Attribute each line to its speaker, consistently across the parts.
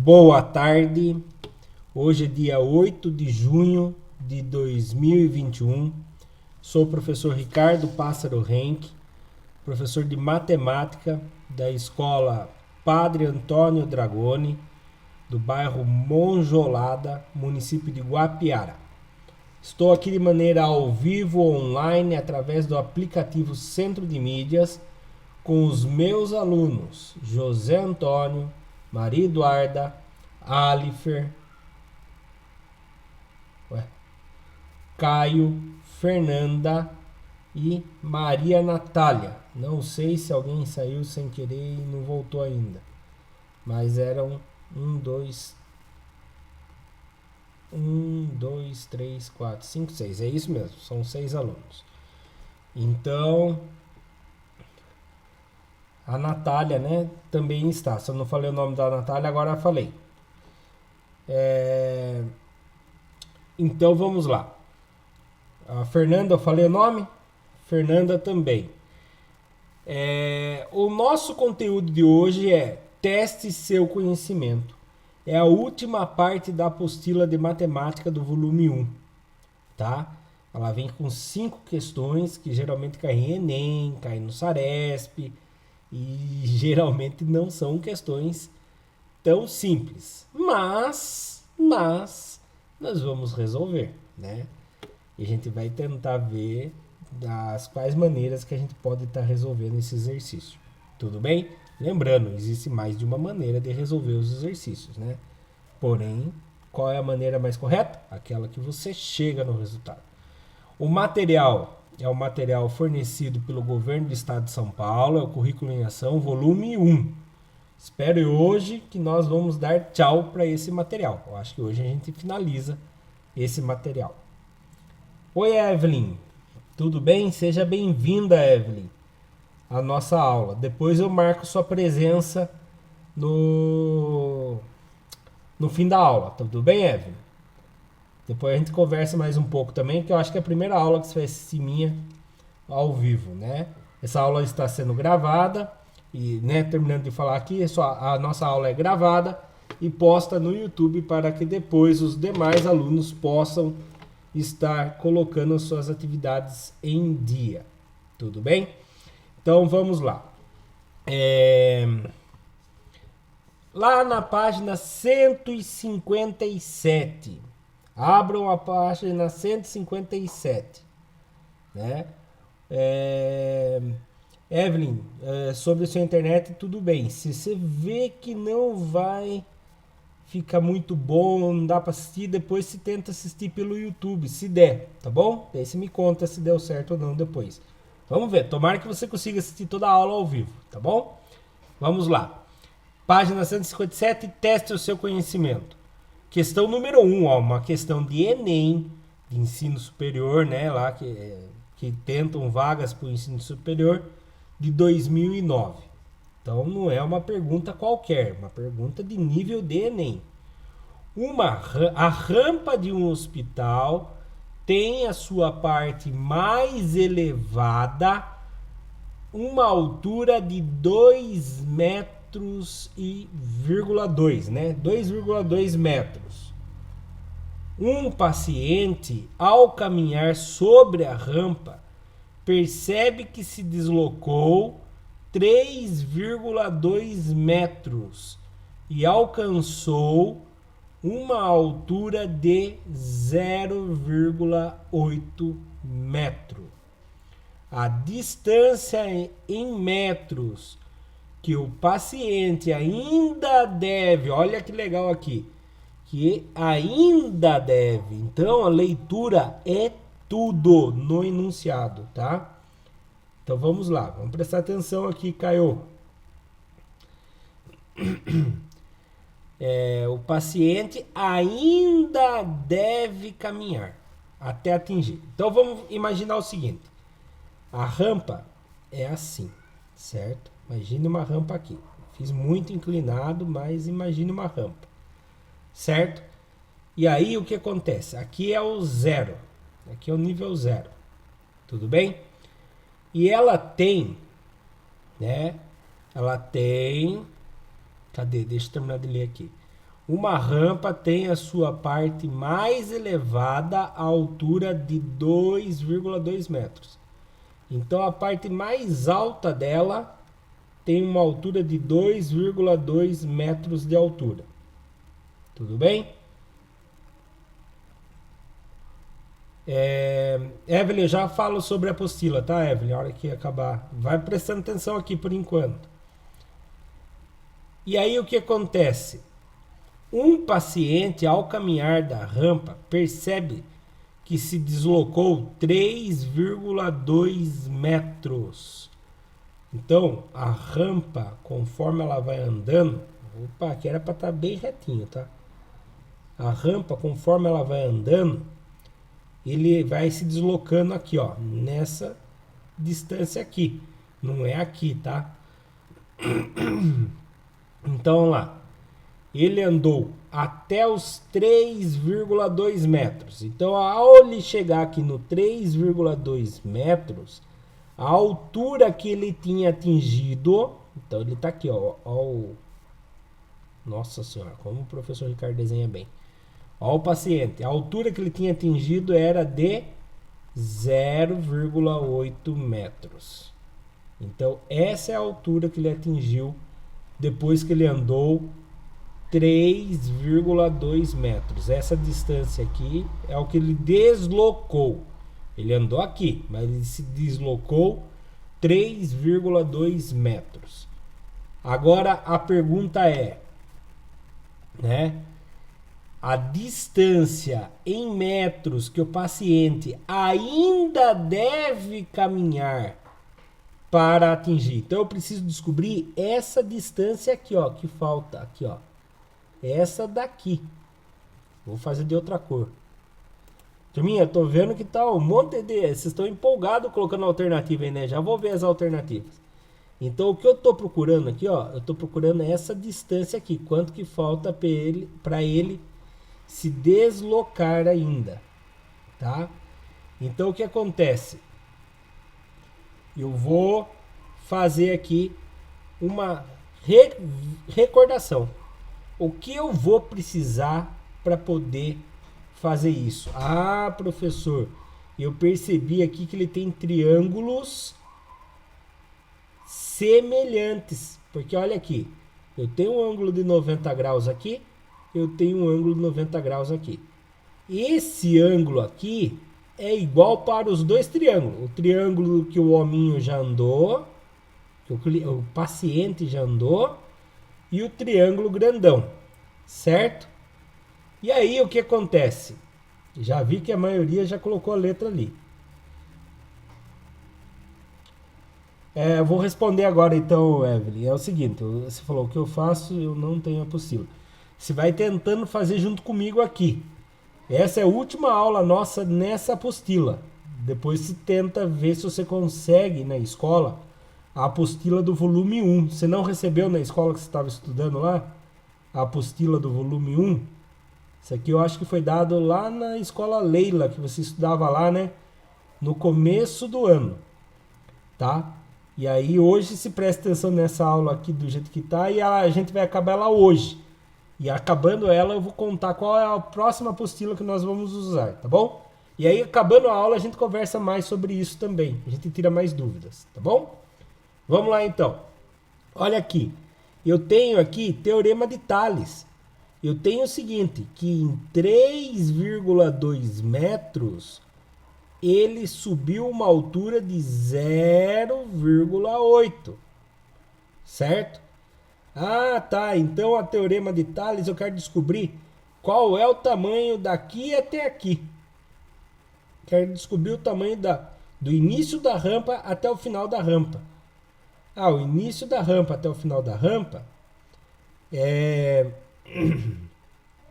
Speaker 1: Boa tarde, hoje é dia 8 de junho de 2021. Sou o professor Ricardo Pássaro Henck, professor de matemática da escola Padre Antônio Dragoni, do bairro Monjolada, município de Guapiara. Estou aqui de maneira ao vivo, online, através do aplicativo Centro de Mídias, com os meus alunos José Antônio, Maria Eduarda, Alifer, Caio, Fernanda e Maria Natália. Não sei se alguém saiu sem querer e não voltou ainda, mas eram 2, 3, 4, 5, 6. É isso mesmo, são 6 alunos. Então, a Natália, né, também está. Se eu não falei o nome da Natália, agora eu falei. Então vamos lá. A Fernanda, eu falei o nome? Fernanda também. O nosso conteúdo de hoje é Teste seu conhecimento. É a última parte da apostila de matemática do volume 1. Tá? Ela vem com 5 questões que geralmente caem em Enem, caem no Saresp. E geralmente não são questões tão simples. Mas nós vamos resolver, né? E a gente vai tentar ver das quais maneiras que a gente pode estar resolvendo esse exercício. Tudo bem? Lembrando, existe mais de uma maneira de resolver os exercícios, né? Porém, qual é a maneira mais correta? Aquela que você chega no resultado. O material é o material fornecido pelo Governo do Estado de São Paulo, é o Currículo em Ação, volume 1. Espero hoje que nós vamos dar tchau para esse material. Eu acho que hoje a gente finaliza esse material. Oi, Evelyn. Tudo bem? Seja bem-vinda, Evelyn, à nossa aula. Depois eu marco sua presença no fim da aula. Tudo bem, Evelyn? Depois a gente conversa mais um pouco também, que eu acho que é a primeira aula que você vai assistir minha ao vivo, né? Essa aula está sendo gravada e, né, terminando de falar aqui, a nossa aula é gravada e posta no YouTube para que depois os demais alunos possam estar colocando suas atividades em dia. Tudo bem? Então vamos lá. Lá na página 157. Abram a página 157. Né? Evelyn, sobre a sua internet, tudo bem. Se você vê que não vai ficar muito bom, não dá para assistir, depois se tenta assistir pelo YouTube, se der, tá bom? Daí você me conta se deu certo ou não depois. Vamos ver, tomara que você consiga assistir toda a aula ao vivo, tá bom? Vamos lá. Página 157, teste o seu conhecimento. Questão número 1, uma questão de Enem, de ensino superior, né? Lá que tentam vagas para o ensino superior, de 2009. Então não é uma pergunta qualquer, uma pergunta de nível de Enem. A rampa de um hospital tem a sua parte mais elevada, uma altura de 2,2 metros, né? 2,2 metros. Um paciente, ao caminhar sobre a rampa, percebe que se deslocou 3,2 metros e alcançou uma altura de 0,8 metro. A distância em metros que o paciente ainda deve, olha que legal aqui, que ainda deve. Então a leitura é tudo no enunciado, tá? Então vamos lá, vamos prestar atenção aqui, Caio. O paciente ainda deve caminhar até atingir. Então vamos imaginar o seguinte: a rampa é assim, certo? Imagine uma rampa aqui. Fiz muito inclinado, mas imagine uma rampa, certo? E aí o que acontece? Aqui é o zero, aqui é o nível 0, tudo bem? E ela tem, né? Ela tem... Cadê? Deixa eu terminar de ler aqui. Uma rampa tem a sua parte mais elevada à altura de 2,2 metros. Então a parte mais alta dela tem uma altura de 2,2 metros de altura. Tudo bem? Evelyn, eu já falo sobre a apostila, tá, Evelyn? A hora que acabar. Vai prestando atenção aqui por enquanto. E aí o que acontece? Um paciente, ao caminhar da rampa, percebe que se deslocou 3,2 metros. Então, a rampa, conforme ela vai andando... Opa, aqui era para estar bem retinho, tá? A rampa, conforme ela vai andando, ele vai se deslocando aqui, ó, nessa distância aqui. Não é aqui, tá? Então, vamos lá. Ele andou até os 3,2 metros. Então, ao ele chegar aqui no 3,2 metros, a altura que ele tinha atingido... Então, ele tá aqui, ó. Nossa senhora, como o professor Ricardo desenha bem. Ó o paciente. A altura que ele tinha atingido era de 0,8 metros. Então, essa é a altura que ele atingiu depois que ele andou 3,2 metros. Essa distância aqui é o que ele deslocou. Ele andou aqui, mas ele se deslocou 3,2 metros. Agora a pergunta é, né? A distância em metros que o paciente ainda deve caminhar para atingir. Então eu preciso descobrir essa distância aqui, ó, que falta aqui, ó. Essa daqui. Vou fazer de outra cor. Turminha, tô vendo que tá um monte de... Vocês estão empolgados colocando alternativa aí, né? Já vou ver as alternativas. Então, o que eu tô procurando aqui, ó, eu tô procurando essa distância aqui. Quanto que falta para ele se deslocar ainda, tá? Então, o que acontece? Eu vou fazer aqui uma recordação. O que eu vou precisar para poder fazer isso? Ah, professor, eu percebi aqui que ele tem triângulos semelhantes. Porque olha aqui, eu tenho um ângulo de 90 graus aqui, eu tenho um ângulo de 90 graus aqui. Esse ângulo aqui é igual para os dois triângulos. O triângulo que o hominho já andou, que o paciente já andou, e o triângulo grandão, certo? E aí o que acontece? Já vi que a maioria já colocou a letra ali. Eu vou responder agora então, Evelyn. É o seguinte, você falou, o que eu faço, eu não tenho apostila. Você vai tentando fazer junto comigo aqui. Essa é a última aula nossa nessa apostila. Depois você tenta ver se você consegue na escola a apostila do volume 1. Você não recebeu na escola que você estava estudando lá? A apostila do volume 1? Isso aqui eu acho que foi dado lá na escola Leila, que você estudava lá, né? No começo do ano, tá? E aí hoje se presta atenção nessa aula aqui do jeito que tá e a gente vai acabar ela hoje. E acabando ela eu vou contar qual é a próxima apostila que nós vamos usar, tá bom? E aí acabando a aula a gente conversa mais sobre isso também. A gente tira mais dúvidas, tá bom? Vamos lá então. Olha aqui. Eu tenho aqui teorema de Tales. Eu tenho o seguinte, que em 3,2 metros ele subiu uma altura de 0,8, certo? Ah, tá, então a teorema de Tales eu quero descobrir qual é o tamanho daqui até aqui. Quero descobrir o tamanho do início da rampa até o final da rampa. Ah, o início da rampa até o final da rampa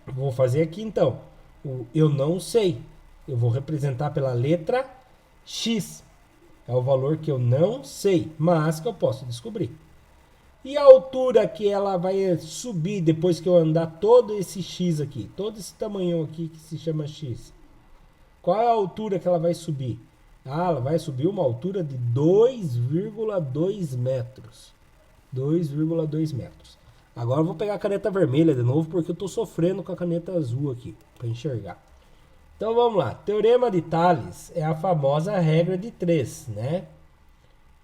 Speaker 1: vou fazer aqui então. Eu não sei. Eu vou representar pela letra X. É o valor que eu não sei, mas que eu posso descobrir. E a altura que ela vai subir depois que eu andar todo esse X aqui? Todo esse tamanhão aqui que se chama X. Qual é a altura que ela vai subir? Ah, ela vai subir uma altura de 2,2 metros. 2,2 metros. Agora eu vou pegar a caneta vermelha de novo, porque eu estou sofrendo com a caneta azul aqui, para enxergar. Então vamos lá. Teorema de Tales é a famosa regra de 3, né?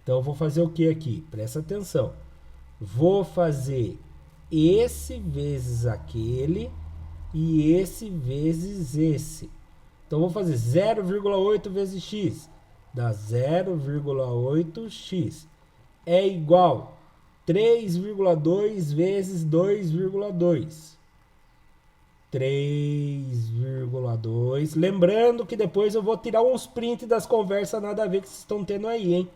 Speaker 1: Então eu vou fazer o que aqui? Presta atenção. Vou fazer esse vezes aquele e esse vezes esse. Então vou fazer 0,8 vezes x. Dá 0,8x. É igual 3,2 vezes 2,2. 3,2. Lembrando que depois eu vou tirar uns prints das conversas nada a ver que vocês estão tendo aí, hein?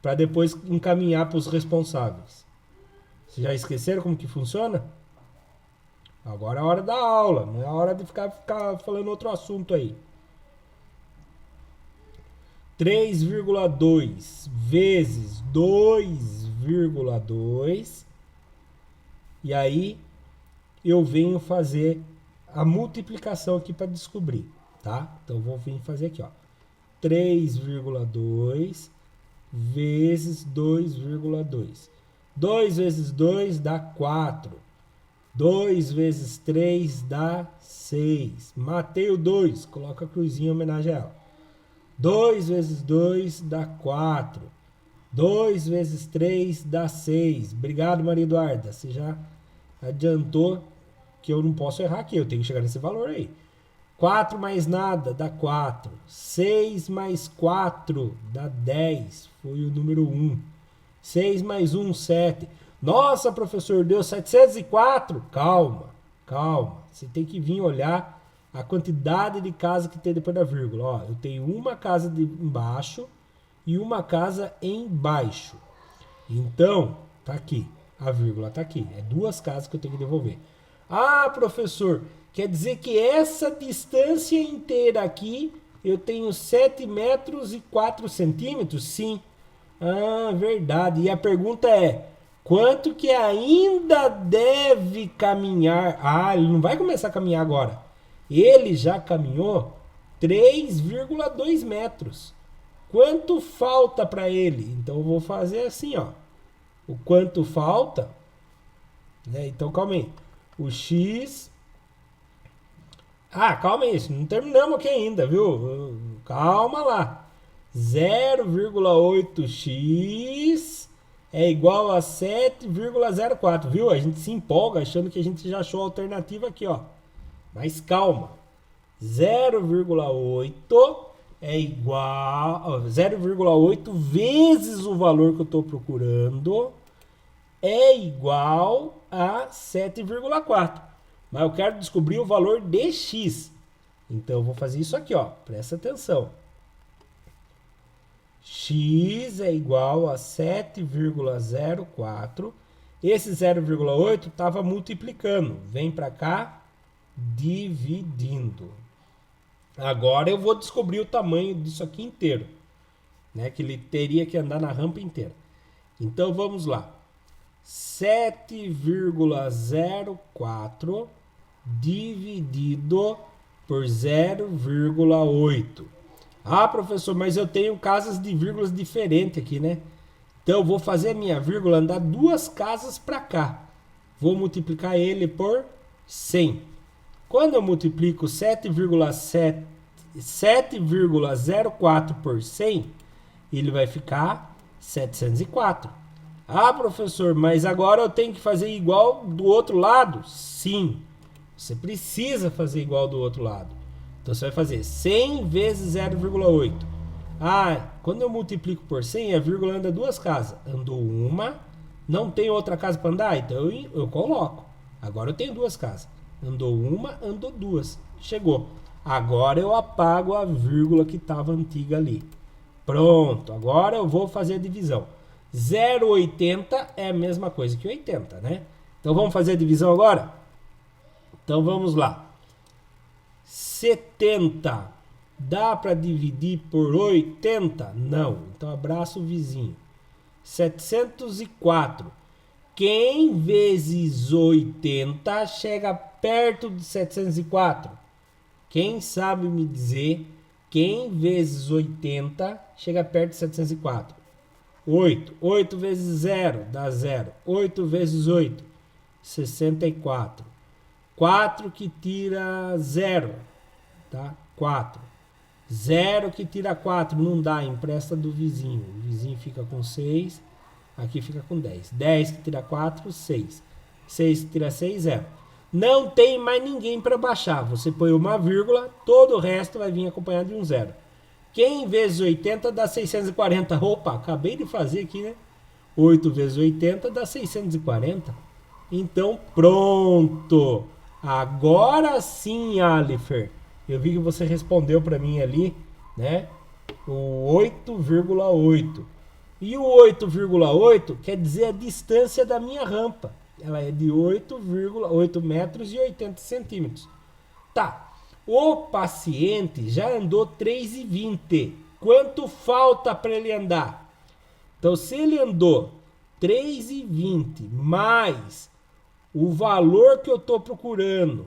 Speaker 1: Para depois encaminhar para os responsáveis. Vocês já esqueceram como que funciona? Agora é a hora da aula, não é a hora de ficar falando outro assunto aí. 3,2 vezes 2,2. E aí eu venho fazer a multiplicação aqui para descobrir, tá? Então eu vou vir fazer aqui, ó. 3,2 vezes 2,2. 2 vezes 2 dá 4. 2 vezes 3 dá 6. Matei o 2, coloca a cruzinha em homenagem a ela. 2 vezes 2 dá 4. 2 vezes 3 dá 6. Obrigado, Maria Eduarda. Você já adiantou que eu não posso errar aqui. Eu tenho que chegar nesse valor aí. 4 mais nada dá 4. 6 mais 4 dá 10. Foi o número 1. 6 mais 1, 7. Nossa, professor, deu 704? Calma, calma. Você tem que vir olhar a quantidade de casas que tem depois da vírgula. Ó, eu tenho uma casa embaixo e uma casa embaixo. Então, tá aqui. A vírgula tá aqui. É 2 casas que eu tenho que devolver. Ah, professor, quer dizer que essa distância inteira aqui eu tenho 7 metros e 4 centímetros? Sim. Ah, verdade. E a pergunta é, quanto que ainda deve caminhar? Ah, ele não vai começar a caminhar agora. Ele já caminhou 3,2 metros. Quanto falta para ele? Então eu vou fazer assim, ó. O quanto falta, né? Então calma aí. O x... Ah, calma aí, não terminamos aqui ainda, viu? Calma lá. 0,8x é igual a 7,04, viu? A gente se empolga achando que a gente já achou a alternativa aqui, ó. Mas calma. 0,8 é igual... 0,8 vezes o valor que eu estou procurando é igual a 7,4. Mas eu quero descobrir o valor de x. Então eu vou fazer isso aqui, ó. Presta atenção. X é igual a 7,04. Esse 0,8 estava multiplicando. Vem para cá, dividindo. Agora eu vou descobrir o tamanho disso aqui inteiro, né? Que ele teria que andar na rampa inteira. Então vamos lá. 7,04 dividido por 0,8. Ah, professor, mas eu tenho casas de vírgulas diferentes aqui, né? Então eu vou fazer a minha vírgula andar 2 casas para cá. Vou multiplicar ele por 100. Quando eu multiplico 7,04 por 100, ele vai ficar 704. Ah, professor, mas agora eu tenho que fazer igual do outro lado? Sim, você precisa fazer igual do outro lado. Então você vai fazer 100 vezes 0,8. Ah, quando eu multiplico por 100, a vírgula anda 2 casas. Andou uma, não tem outra casa para andar? Então eu coloco. Agora eu tenho 2 casas. Andou uma, andou 2. Chegou. Agora eu apago a vírgula que estava antiga ali. Pronto, agora eu vou fazer a divisão. 0,80 é a mesma coisa que 80, né? Então vamos fazer a divisão agora? Então vamos lá. 70 dá para dividir por 80? Não. Então abraço o vizinho. 704. Quem vezes 80 chega perto de 704? Quem sabe me dizer quem vezes 80 chega perto de 704? 8. 8 vezes 0 dá 0. 8 vezes 8. 64. 4 que tira 0, tá? 4. 0 que tira 4, não dá, empresta do vizinho. O vizinho fica com 6, aqui fica com 10. 10 que tira 4, 6. 6 que tira 6, 0. Não tem mais ninguém para baixar. Você põe uma vírgula, todo o resto vai vir acompanhado de um 0. Quem vezes 80 dá 640. Opa, acabei de fazer aqui, né? 8 vezes 80 dá 640. Então, pronto. Agora sim, Alifer. Eu vi que você respondeu para mim ali, né? O 8,8. E o 8,8 quer dizer a distância da minha rampa. Ela é de 8,8 metros e 80 centímetros. Tá. O paciente já andou 3,20. Quanto falta para ele andar? Então, se ele andou 3,20 mais o valor que eu estou procurando,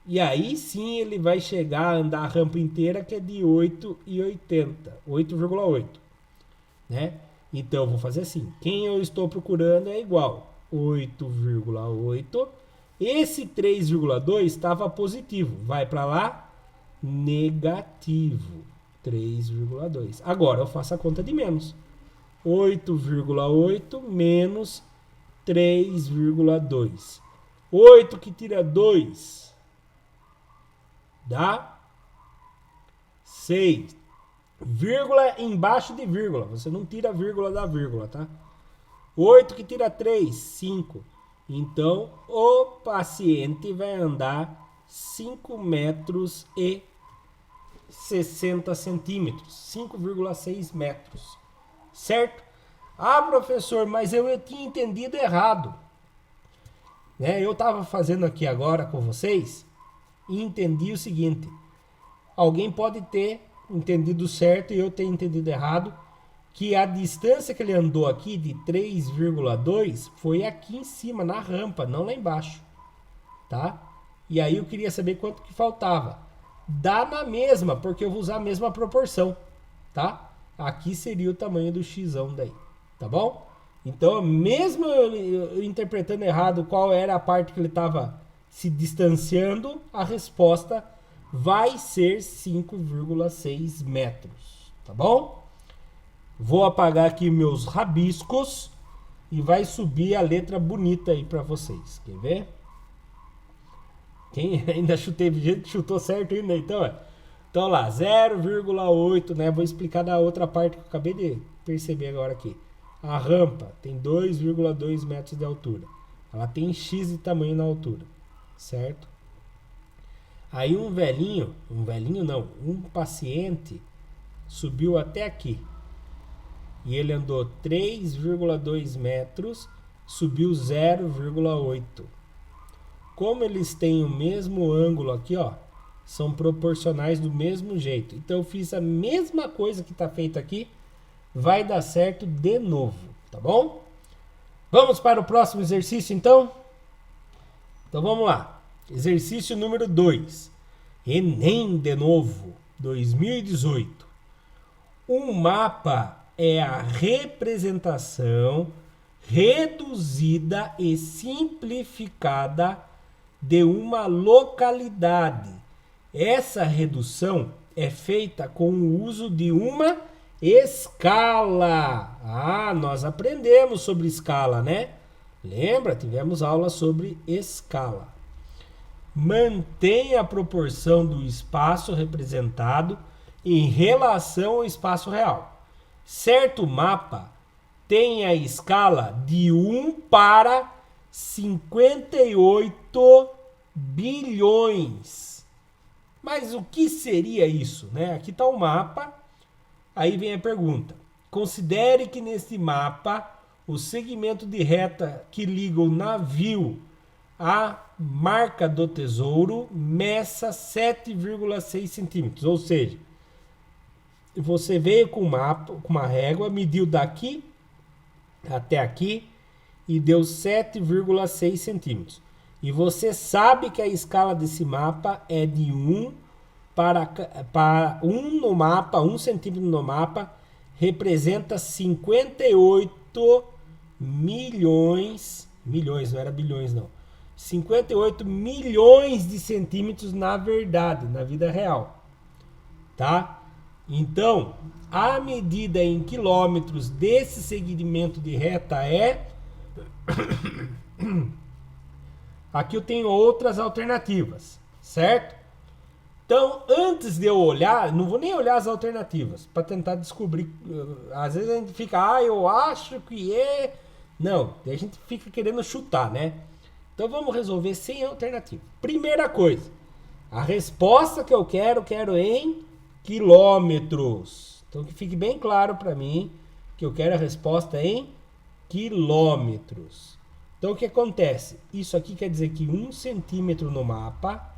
Speaker 1: e aí sim ele vai chegar a andar a rampa inteira, que é de 8,80, 8,8, né? Então eu vou fazer assim, quem eu estou procurando é igual 8,8, esse 3,2 estava positivo, vai para lá, negativo, 3,2. Agora eu faço a conta de menos, 8,8 menos 3,2. 8 que tira 2 dá 6. Vírgula embaixo de vírgula. Você não tira a vírgula da vírgula, tá? 8 que tira 3, 5. Então, o paciente vai andar 5 metros e 60 centímetros. 5,6 metros. Certo? Ah, professor, mas eu tinha entendido errado. Né? Eu estava fazendo aqui agora com vocês e entendi o seguinte. Alguém pode ter entendido certo e eu ter entendido errado, que a distância que ele andou aqui de 3,2 foi aqui em cima, na rampa, não lá embaixo. Tá? E aí eu queria saber quanto que faltava. Dá na mesma, porque eu vou usar a mesma proporção. Tá? Aqui seria o tamanho do xão daí. Tá bom? Então, mesmo eu interpretando errado qual era a parte que ele estava se distanciando, a resposta vai ser 5,6 metros. Tá bom? Vou apagar aqui meus rabiscos e vai subir a letra bonita aí para vocês. Quer ver? Quem ainda chutei, gente chutou certo ainda, então lá, 0,8, né? Vou explicar da outra parte que eu acabei de perceber agora aqui. A rampa tem 2,2 metros de altura. Ela tem X de tamanho na altura, certo? Aí um paciente subiu até aqui. E ele andou 3,2 metros, subiu 0,8. Como eles têm o mesmo ângulo aqui, ó, são proporcionais do mesmo jeito. Então eu fiz a mesma coisa que está feita aqui, vai dar certo de novo, tá bom? Vamos para o próximo exercício, então? Então vamos lá. Exercício número 2. Enem de novo, 2018. Um mapa é a representação reduzida e simplificada de uma localidade. Essa redução é feita com o uso de uma escala. Ah, nós aprendemos sobre escala, né? Lembra? Tivemos aula sobre escala. Mantém a proporção do espaço representado em relação ao espaço real. Certo mapa tem a escala de 1 para 58 bilhões. Mas o que seria isso, né? Aqui está o mapa. Aí vem a pergunta. Considere que nesse mapa o segmento de reta que liga o navio à marca do tesouro meça 7,6 centímetros. Ou seja, você veio com o mapa, com uma régua, mediu daqui até aqui e deu 7,6 centímetros. E você sabe que a escala desse mapa é de 1 para 1 no mapa, 1 centímetro no mapa, representa 58 milhões Milhões, não era bilhões não. 58 milhões de centímetros na verdade, na vida real. Tá? Então, a medida em quilômetros desse segmento de reta é... Aqui eu tenho outras alternativas, certo? Então, antes de eu olhar, não vou nem olhar as alternativas para tentar descobrir. Às vezes a gente fica, eu acho que é. Não, a gente fica querendo chutar, né? Então vamos resolver sem alternativa. Primeira coisa, a resposta que eu quero em quilômetros. Então que fique bem claro para mim que eu quero a resposta em quilômetros. Então o que acontece? Isso aqui quer dizer que 1 centímetro no mapa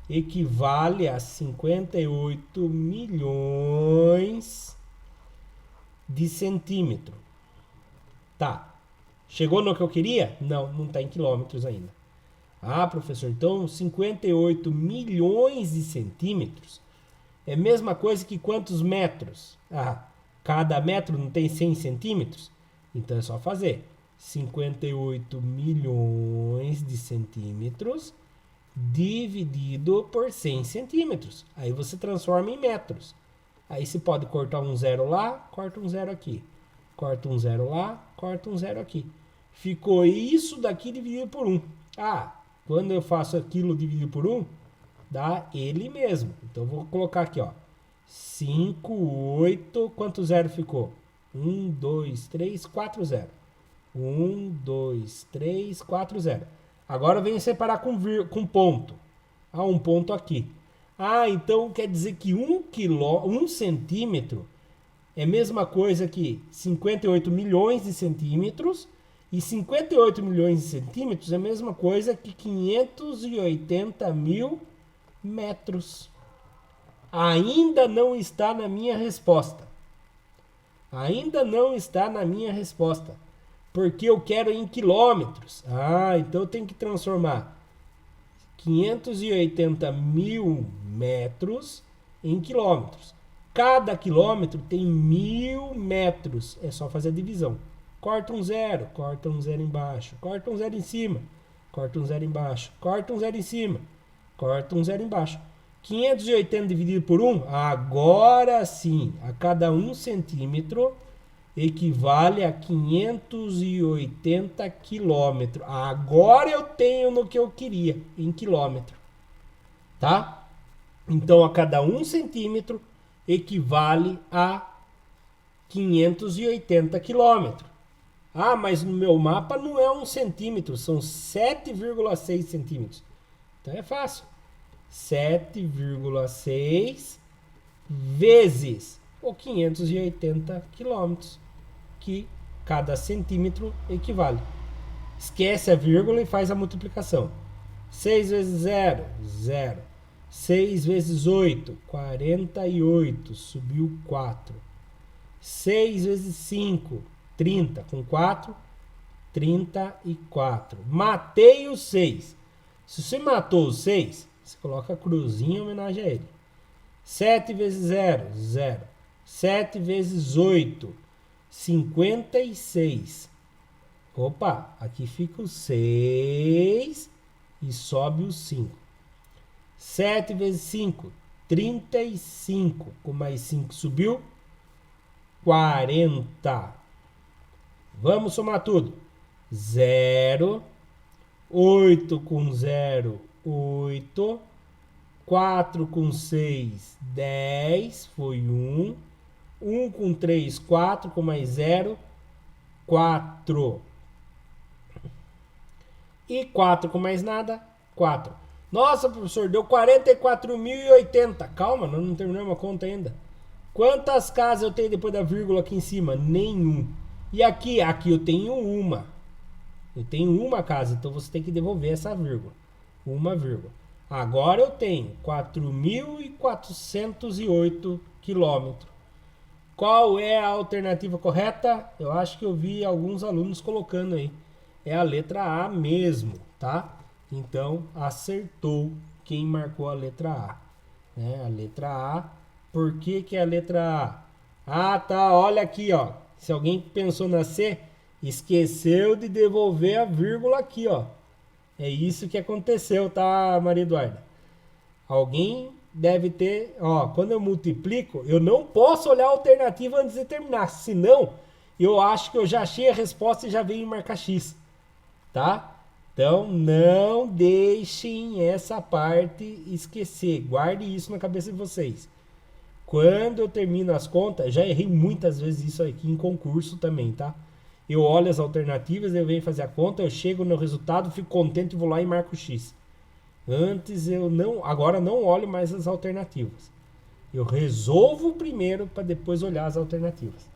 Speaker 1: equivale a 58 milhões de centímetro. Tá. Chegou no que eu queria? Não, não está em quilômetros ainda. Ah, professor, então 58 milhões de centímetros é a mesma coisa que quantos metros? Ah, cada metro não tem 100 centímetros? Então é só fazer 58 milhões de centímetros dividido por 100 centímetros. Aí você transforma em metros. Aí você pode cortar um zero lá, corta um zero aqui. Corta um zero lá, corta um zero aqui. Ficou isso daqui dividido por 1. Ah, quando eu faço aquilo dividido por 1, dá ele mesmo. Então vou colocar aqui, ó. 5, 8, quanto zero ficou? 1, 2, 3, 4, 0. 1, 2, 3, 4, 0. Agora venho separar com ponto. Ah, um ponto aqui. Ah, então quer dizer que 1 centímetro é a mesma coisa que 58 milhões de centímetros. E 58 milhões de centímetros é a mesma coisa que 580 mil metros. Ainda não está na minha resposta. Ainda não está na minha resposta. Porque eu quero em quilômetros. Ah, então eu tenho que transformar 580 mil metros em quilômetros. Cada quilômetro tem 1000 metros. É só fazer a divisão. Corta um zero embaixo. Corta um zero em cima. Corta um zero embaixo. Corta um zero em cima. Corta um zero embaixo. 580 dividido por 1, agora sim, a cada 1 centímetro equivale a 580 quilômetros. Agora eu tenho no que eu queria, em quilômetro. Tá? Então, a cada 1 centímetro equivale a 580 quilômetros. Ah, mas no meu mapa não é 1 centímetro, são 7,6 centímetros. Então é fácil. 7,6 vezes os 580 quilômetros, que cada centímetro equivale. Esquece a vírgula e faz a multiplicação. 6 vezes 0, 0. 6 vezes 8, 48, subiu 4. 6 vezes 5, 30, com 4, 34. Matei o 6. Se você matou o 6, você coloca a cruzinha em homenagem a ele. 7 vezes 0, 0. 7 vezes 8, 56. Opa, aqui fica o 6 e sobe o 5. 7 vezes 5, 35. Com mais 5 subiu 40. Vamos somar tudo. 0, 8 com 0, 8. 4 com 6, 10. Foi 1. 1 com 3, 4. Com mais 0, 4. E 4 com mais nada, 4. Nossa, professor, deu 44.080. Calma, nós não terminamos a conta ainda. Quantas casas eu tenho depois da vírgula aqui em cima? Nenhum. E aqui? Aqui eu tenho uma. Eu tenho uma casa, então você tem que devolver essa vírgula. Uma vírgula. Agora eu tenho 4.408 quilômetros. Qual é a alternativa correta? Eu acho que eu vi alguns alunos colocando aí. É a letra A mesmo, tá? Então, acertou quem marcou a letra A. Né? A letra A. Por que que é a letra A? Ah, tá. Olha aqui, ó. Se alguém pensou na C, Esqueceu de devolver a vírgula aqui, ó. É isso que aconteceu, tá, Maria Eduarda? Alguém deve ter... Ó, quando eu multiplico, eu não posso olhar a alternativa antes de terminar. Senão, eu acho que eu já achei a resposta e já venho marcar X. Tá? Então, não deixem essa parte esquecer. Guarde isso na cabeça de vocês. Quando eu termino as contas, já errei muitas vezes isso aqui em concurso também, tá? Eu olho as alternativas, eu venho fazer a conta, eu chego no resultado, fico contente e vou lá e marco X. Antes eu não, agora não olho mais as alternativas. Eu resolvo primeiro para depois olhar as alternativas.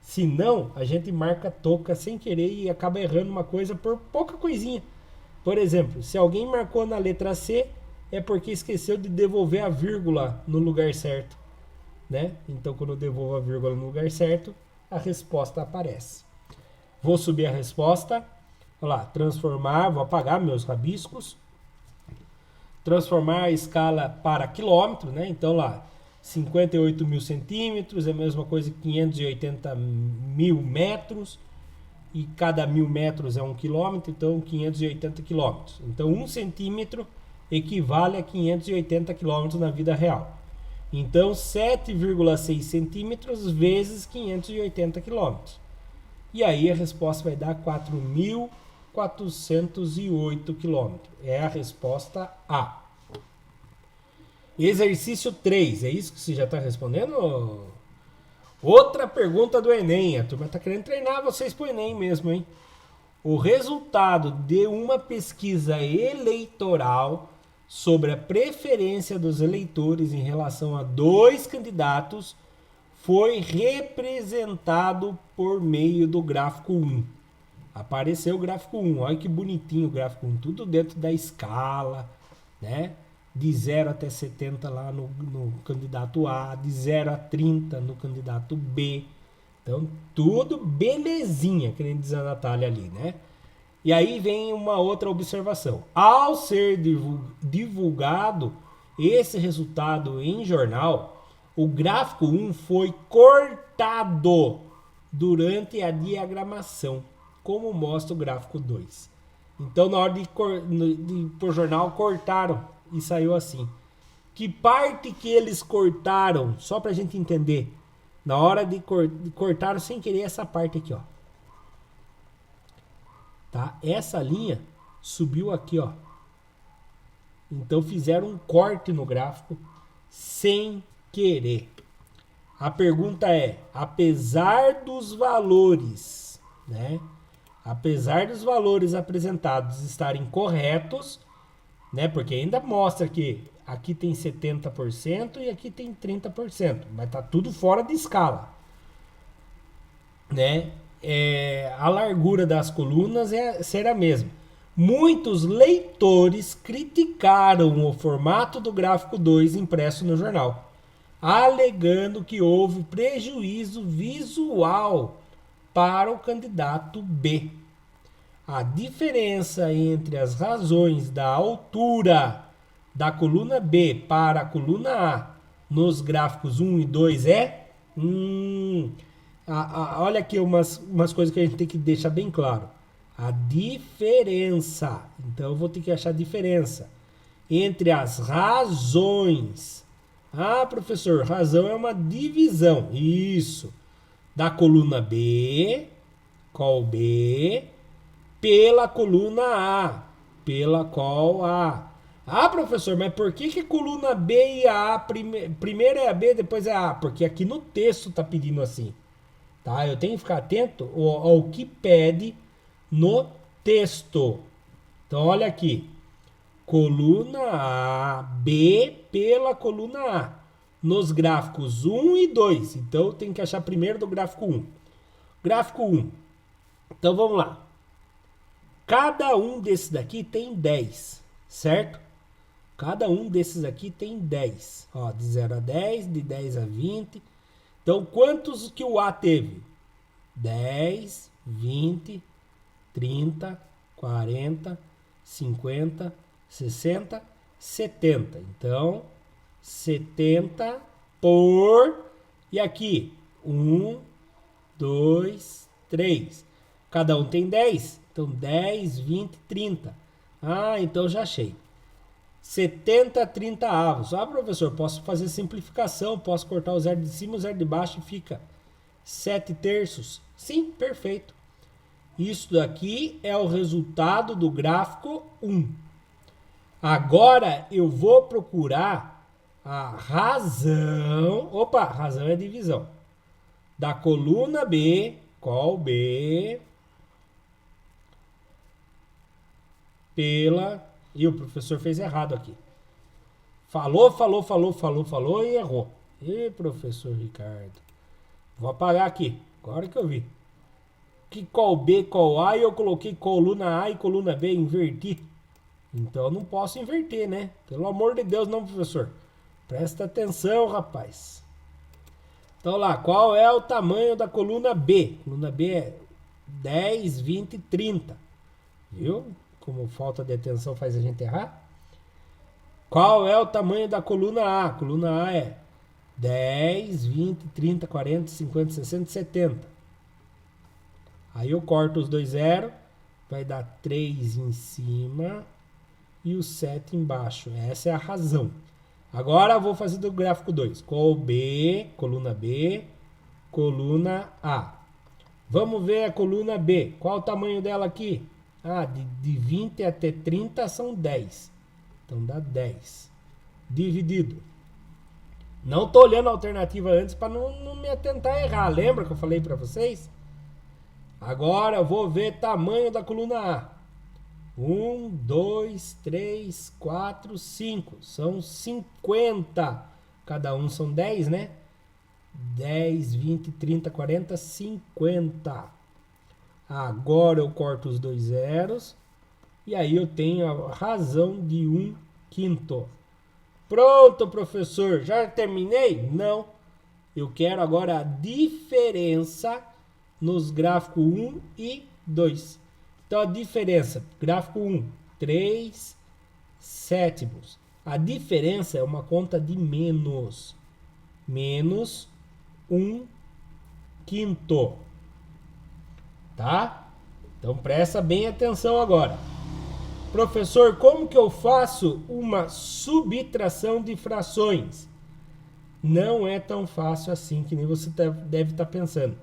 Speaker 1: Se não, a gente marca toca sem querer e acaba errando uma coisa por pouca coisinha. Por exemplo, se alguém marcou na letra C, é porque esqueceu de devolver a vírgula no lugar certo, né? Então, quando eu devolvo a vírgula no lugar certo, a resposta aparece. Vou subir a resposta. Olha lá, transformar, vou apagar meus rabiscos. Transformar a escala para quilômetro, né? Então lá, 58 mil centímetros, é a mesma coisa que 580 mil metros, e cada 1.000 metros é 1 quilômetro, então 580 quilômetros. Então 1 centímetro equivale a 580 quilômetros na vida real. Então 7,6 centímetros vezes 580 quilômetros. E aí a resposta vai dar 4.408 quilômetros. É a resposta A. Exercício 3. É isso que você já está respondendo? Outra pergunta do Enem. A turma está querendo treinar vocês para o Enem mesmo, hein? O resultado de uma pesquisa eleitoral sobre a preferência dos eleitores em relação a dois candidatos foi representado por meio do gráfico 1. Apareceu o gráfico 1. Olha que bonitinho o gráfico 1. Tudo dentro da escala, né? De 0 até 70 lá no candidato A, de 0 a 30 no candidato B. Então, tudo belezinha, que nem diz a Natália ali, né? E aí vem uma outra observação. Ao ser divulgado esse resultado em jornal, o gráfico 1 foi cortado durante a diagramação, como mostra o gráfico 2. Então, na hora de por jornal, cortaram e saiu assim. Que parte que eles cortaram, só pra gente entender, na hora de cortaram sem querer essa parte aqui, ó. Tá? Essa linha subiu aqui, ó. Então fizeram um corte no gráfico sem querer. A pergunta é, apesar dos valores, né? Apesar dos valores apresentados estarem corretos, né? Porque ainda mostra que aqui tem 70% e aqui tem 30%, mas tá tudo fora de escala, né? A largura das colunas será a mesma. Muitos leitores criticaram o formato do gráfico 2 impresso no jornal, alegando que houve prejuízo visual para o candidato B. A diferença entre as razões da altura da coluna B para a coluna A nos gráficos 1 e 2 é... olha aqui umas coisas que a gente tem que deixar bem claro. A diferença. Então eu vou ter que achar a diferença entre as razões. Ah, professor, razão é uma divisão. Isso. Da coluna B, col B, pela coluna A, pela col A. Ah, professor, mas por que a coluna B e a A, primeiro é a B, depois é a A? Porque aqui no texto está pedindo assim. Tá? Eu tenho que ficar atento ao que pede no texto. Então, olha aqui. Coluna A, B pela coluna A. Nos gráficos 1 e 2. Então, eu tenho que achar primeiro do gráfico 1. Gráfico 1. Então, vamos lá. Cada um desses daqui tem 10, certo? Cada um desses aqui tem 10. Ó, de 0 a 10, de 10 a 20. Então, quantos que o A teve? 10, 20, 30, 40, 50, 60, 70. Então, 70 por... E aqui, 1, 2, 3. Cada um tem 10. Então 10, 20, 30. Ah, então já achei. 70 30 avos. Ah, professor, posso fazer simplificação, posso cortar o zero de cima, o zero de baixo e fica 7 terços. Sim, perfeito. Isso daqui é o resultado do gráfico 1. Agora eu vou procurar a razão. Opa, razão é divisão. Da coluna B, col B, pela... E o professor fez errado aqui. Falou e errou. E professor Ricardo. Vou apagar aqui. Agora que eu vi. Que col B, col A e eu coloquei coluna A e coluna B, inverti. Então eu não posso inverter, né? Pelo amor de Deus, não, professor. Presta atenção, rapaz. Então lá, qual é o tamanho da coluna B? Coluna B é 10, 20, 30. Viu? Como falta de atenção faz a gente errar. Qual é o tamanho da coluna A? A coluna A é 10, 20, 30, 40, 50, 60, 70. Aí eu corto os dois zeros, vai dar 3 em cima e o 7 embaixo. Essa é a razão. Agora eu vou fazer do gráfico 2. Col B, coluna A. Vamos ver a coluna B. Qual o tamanho dela aqui? Ah, de 20 até 30 são 10. Então dá 10. Dividido. Não estou olhando a alternativa antes para não me atentar a errar. Lembra que eu falei para vocês? Agora eu vou ver tamanho da coluna A. 1, 2, 3, 4, 5. São 50. Cada um são 10, né? 10, 20, 30, 40, 50. Agora eu corto os dois zeros. E aí eu tenho a razão de 1/5. Pronto, professor. Já terminei? Não. Eu quero agora a diferença nos gráficos 1 e 2. Então a diferença, gráfico 1, 3 sétimos. A diferença é uma conta de menos. Menos 1/5. Tá? Então presta bem atenção agora. Professor, como que eu faço uma subtração de frações? Não é tão fácil assim que nem você deve estar pensando.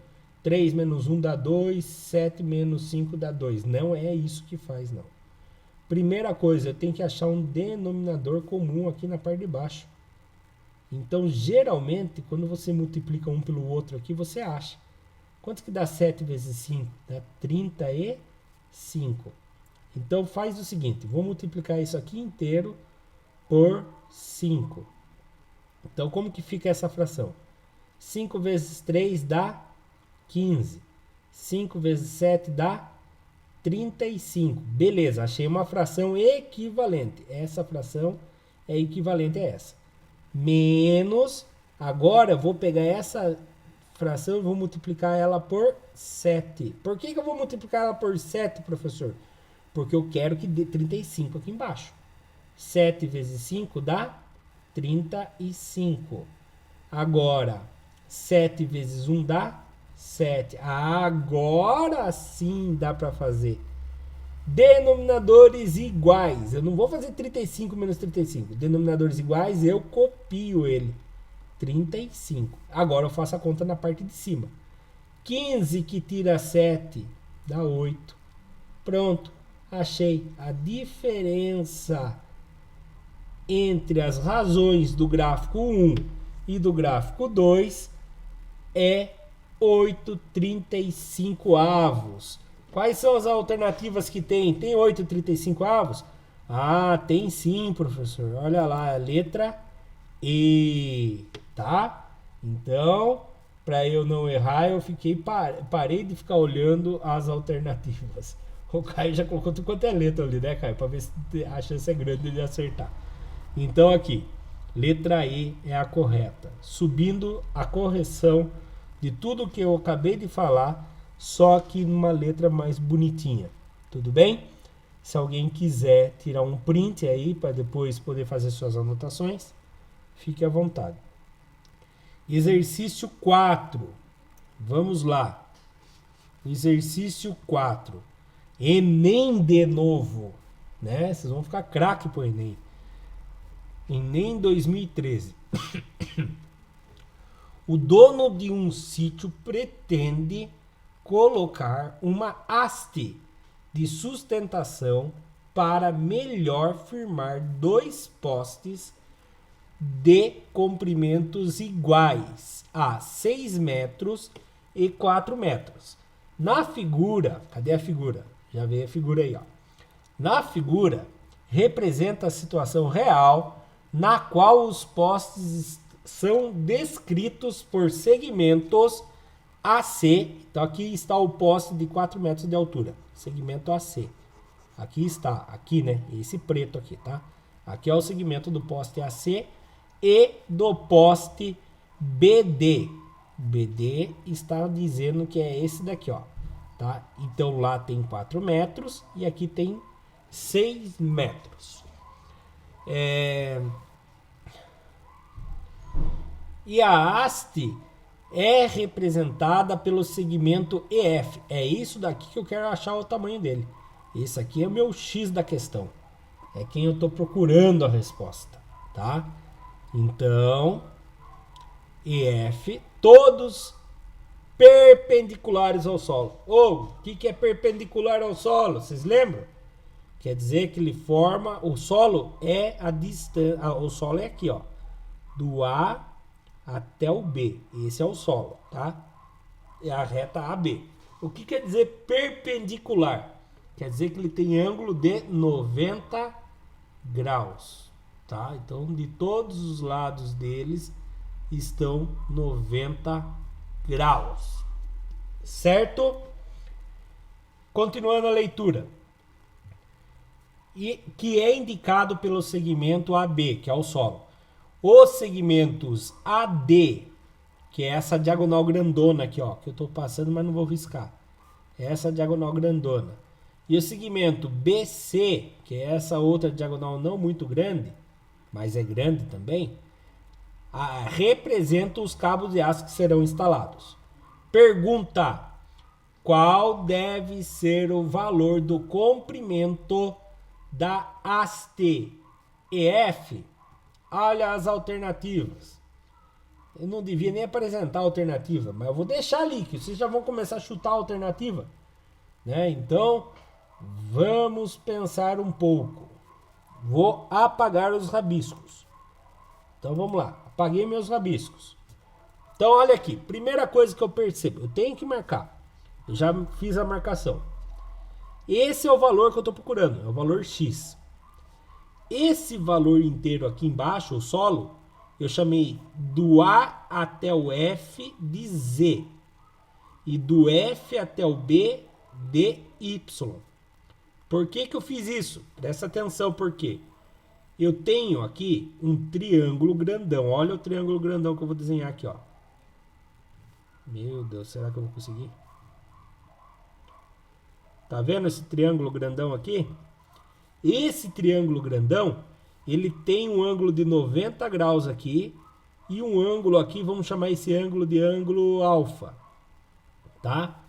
Speaker 1: 3 menos 1 dá 2, 7 menos 5 dá 2. Não é isso que faz, não. Primeira coisa, eu tenho que achar um denominador comum aqui na parte de baixo. Então, geralmente, quando você multiplica um pelo outro aqui, você acha. Quanto que dá 7 vezes 5? Dá 35. Então, faz o seguinte, vou multiplicar isso aqui inteiro por 5. Então, como que fica essa fração? 5 vezes 3 dá 15. 5 vezes 7 dá 35. Beleza, achei uma fração equivalente. Essa fração é equivalente a essa. Menos, agora eu vou pegar essa fração e vou multiplicar ela por 7. Por que eu vou multiplicar ela por 7, professor? Porque eu quero que dê 35 aqui embaixo. 7 vezes 5 dá 35. Agora, 7 vezes 1 dá 7. Agora sim dá para fazer. Denominadores iguais. Eu não vou fazer 35 menos 35. Denominadores iguais, eu copio ele. 35. Agora eu faço a conta na parte de cima. 15 que tira 7 dá 8. Pronto. Achei a diferença entre as razões do gráfico 1 e do gráfico 2 é 8/35. Quais são as alternativas que tem? Tem 8/35? Ah, tem sim, professor. Olha lá, a letra E, tá? Então, para eu não errar, eu parei de ficar olhando as alternativas. O Caio já colocou tudo quanto é letra ali, né, Caio? Para ver se a chance é grande de acertar. Então, aqui, letra E é a correta. Subindo a correção de tudo que eu acabei de falar, só que numa letra mais bonitinha. Tudo bem? Se alguém quiser tirar um print aí para depois poder fazer suas anotações, fique à vontade. Exercício 4. Vamos lá. exercício 4. Enem de novo, né? Vocês vão ficar craque pro Enem. Enem 2013. O dono de um sítio pretende colocar uma haste de sustentação para melhor firmar dois postes de comprimentos iguais a 6 metros e 4 metros. Na figura, cadê a figura? Já veio a figura aí, ó. Na figura, representa a situação real na qual os postes são descritos por segmentos AC. Então aqui está o poste de 4 metros de altura, segmento AC. Aqui está, aqui, né? Esse preto aqui, tá? Aqui é o segmento do poste AC e do poste BD. BD está dizendo que é esse daqui, ó, tá? Então lá tem 4 metros e aqui tem 6 metros. E a haste é representada pelo segmento EF. É isso daqui que eu quero achar o tamanho dele. Esse aqui é o meu X da questão. É quem eu estou procurando a resposta, tá? Então, EF, todos perpendiculares ao solo. O que é perpendicular ao solo? Vocês lembram? Quer dizer que ele forma, o solo é a distância, o solo é aqui, ó, do A até o B. Esse é o solo, tá? É a reta AB. O que quer dizer perpendicular? Quer dizer que ele tem ângulo de 90 graus, tá? Então, de todos os lados deles estão 90 graus, certo? Continuando a leitura. E que é indicado pelo segmento AB, que é o solo. Os segmentos AD, que é essa diagonal grandona aqui, ó, que eu estou passando, mas não vou riscar. Essa diagonal grandona. E o segmento BC, que é essa outra diagonal não muito grande, mas é grande também, representa os cabos de aço que serão instalados. Pergunta: qual deve ser o valor do comprimento da haste EF? Olha as alternativas. Eu não devia nem apresentar a alternativa, mas eu vou deixar ali, que vocês já vão começar a chutar a alternativa, né? Então, vamos pensar um pouco. Vou apagar os rabiscos. Então, vamos lá. Apaguei meus rabiscos. Então, olha aqui. Primeira coisa que eu percebo. Eu tenho que marcar. Eu já fiz a marcação. Esse é o valor que eu estou procurando. É o valor X. Esse valor inteiro aqui embaixo, o solo, eu chamei do A até o F de Z. E do F até o B de Y. Por que que eu fiz isso? Presta atenção, por quê? Eu tenho aqui um triângulo grandão. Olha o triângulo grandão que eu vou desenhar aqui, ó. Meu Deus, será que eu vou conseguir? Tá vendo esse triângulo grandão aqui? Esse triângulo grandão, ele tem um ângulo de 90 graus aqui e um ângulo aqui, vamos chamar esse ângulo de ângulo alfa, tá?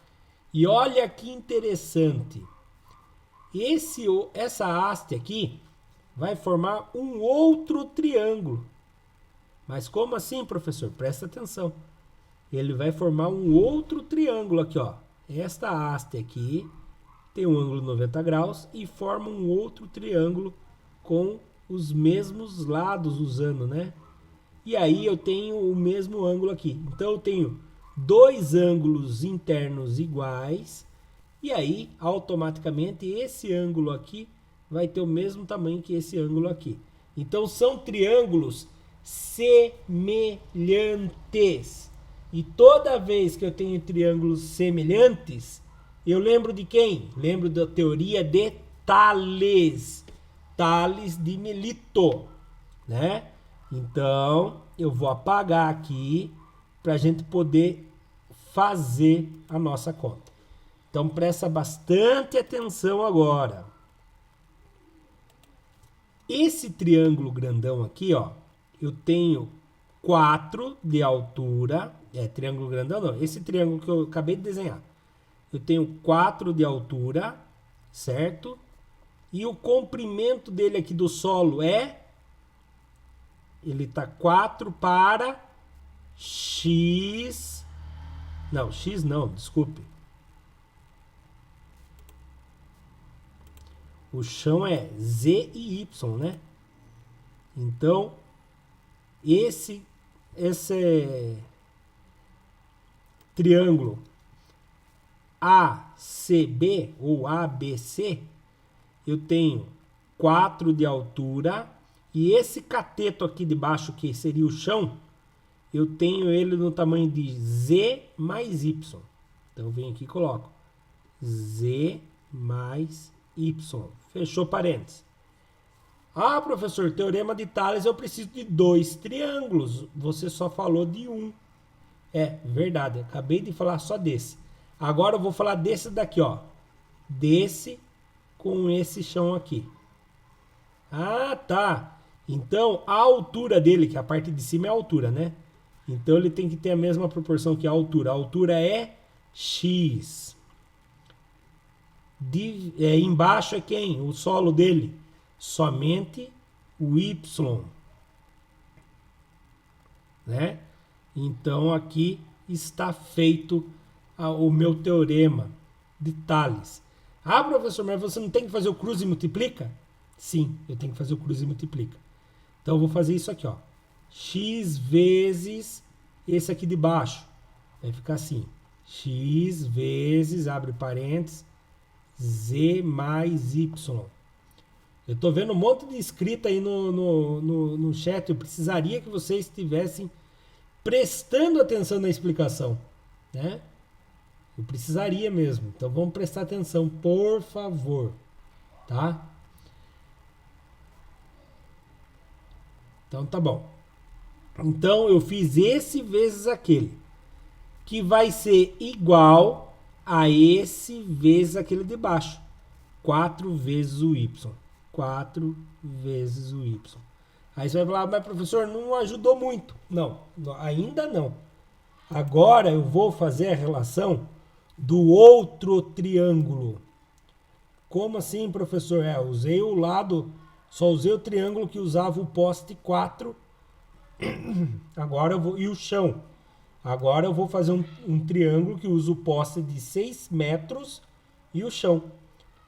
Speaker 1: E olha que interessante. Essa haste aqui vai formar um outro triângulo. Mas como assim, professor? Presta atenção. Ele vai formar um outro triângulo aqui, ó. Esta haste aqui tem um ângulo de 90 graus e forma um outro triângulo com os mesmos lados usando, né? E aí eu tenho o mesmo ângulo aqui. Então eu tenho dois ângulos internos iguais e aí automaticamente esse ângulo aqui vai ter o mesmo tamanho que esse ângulo aqui. Então são triângulos semelhantes. E toda vez que eu tenho triângulos semelhantes, eu lembro de quem? Lembro da teoria de Tales. Tales de Melito, né? Então, eu vou apagar aqui para a gente poder fazer a nossa conta. Então, presta bastante atenção agora. Esse triângulo grandão aqui, ó, eu tenho 4 de altura. Triângulo grandão não. Esse triângulo que eu acabei de desenhar eu tenho 4 de altura, certo? E o comprimento dele aqui do solo ele tá 4 para x... Não, x não, desculpe. O chão é z e y, né? Então, esse triângulo ACB ou ABC, eu tenho 4 de altura e esse cateto aqui de baixo, que seria o chão, eu tenho ele no tamanho de Z mais Y. Então eu venho aqui e coloco Z mais Y. Fechou parênteses. Ah, professor, teorema de Tales eu preciso de 2 triângulos. Você só falou de um. É, verdade. Acabei de falar só desse. Agora eu vou falar desse daqui, ó. Desse com esse chão aqui. Ah, tá. Então, a altura dele, que a parte de cima é a altura, né? Então, ele tem que ter a mesma proporção que a altura. A altura é x. Embaixo é quem? O solo dele. Somente o y. Né? Então, aqui está feito o meu teorema de Tales. Ah, professor, mas você não tem que fazer o cruze e multiplica? Sim, eu tenho que fazer o cruze e multiplica. Então, eu vou fazer isso aqui, ó. X vezes esse aqui de baixo. Vai ficar assim. X vezes, abre parênteses, Z mais Y. Eu tô vendo um monte de escrita aí no chat. Eu precisaria que vocês estivessem prestando atenção na explicação, né? Eu precisaria mesmo. Então vamos prestar atenção, por favor, tá? Então tá bom. Então eu fiz esse vezes aquele, que vai ser igual a esse vezes aquele de baixo. 4 vezes o y. 4 vezes o y. Aí você vai falar, mas professor, não ajudou muito. Não, ainda não. Agora eu vou fazer a relação do outro triângulo. Como assim, professor? Usei o lado, só usei o triângulo que usava o poste 4. Agora eu vou, e o chão. Agora eu vou fazer um triângulo que usa o poste de 6 metros e o chão.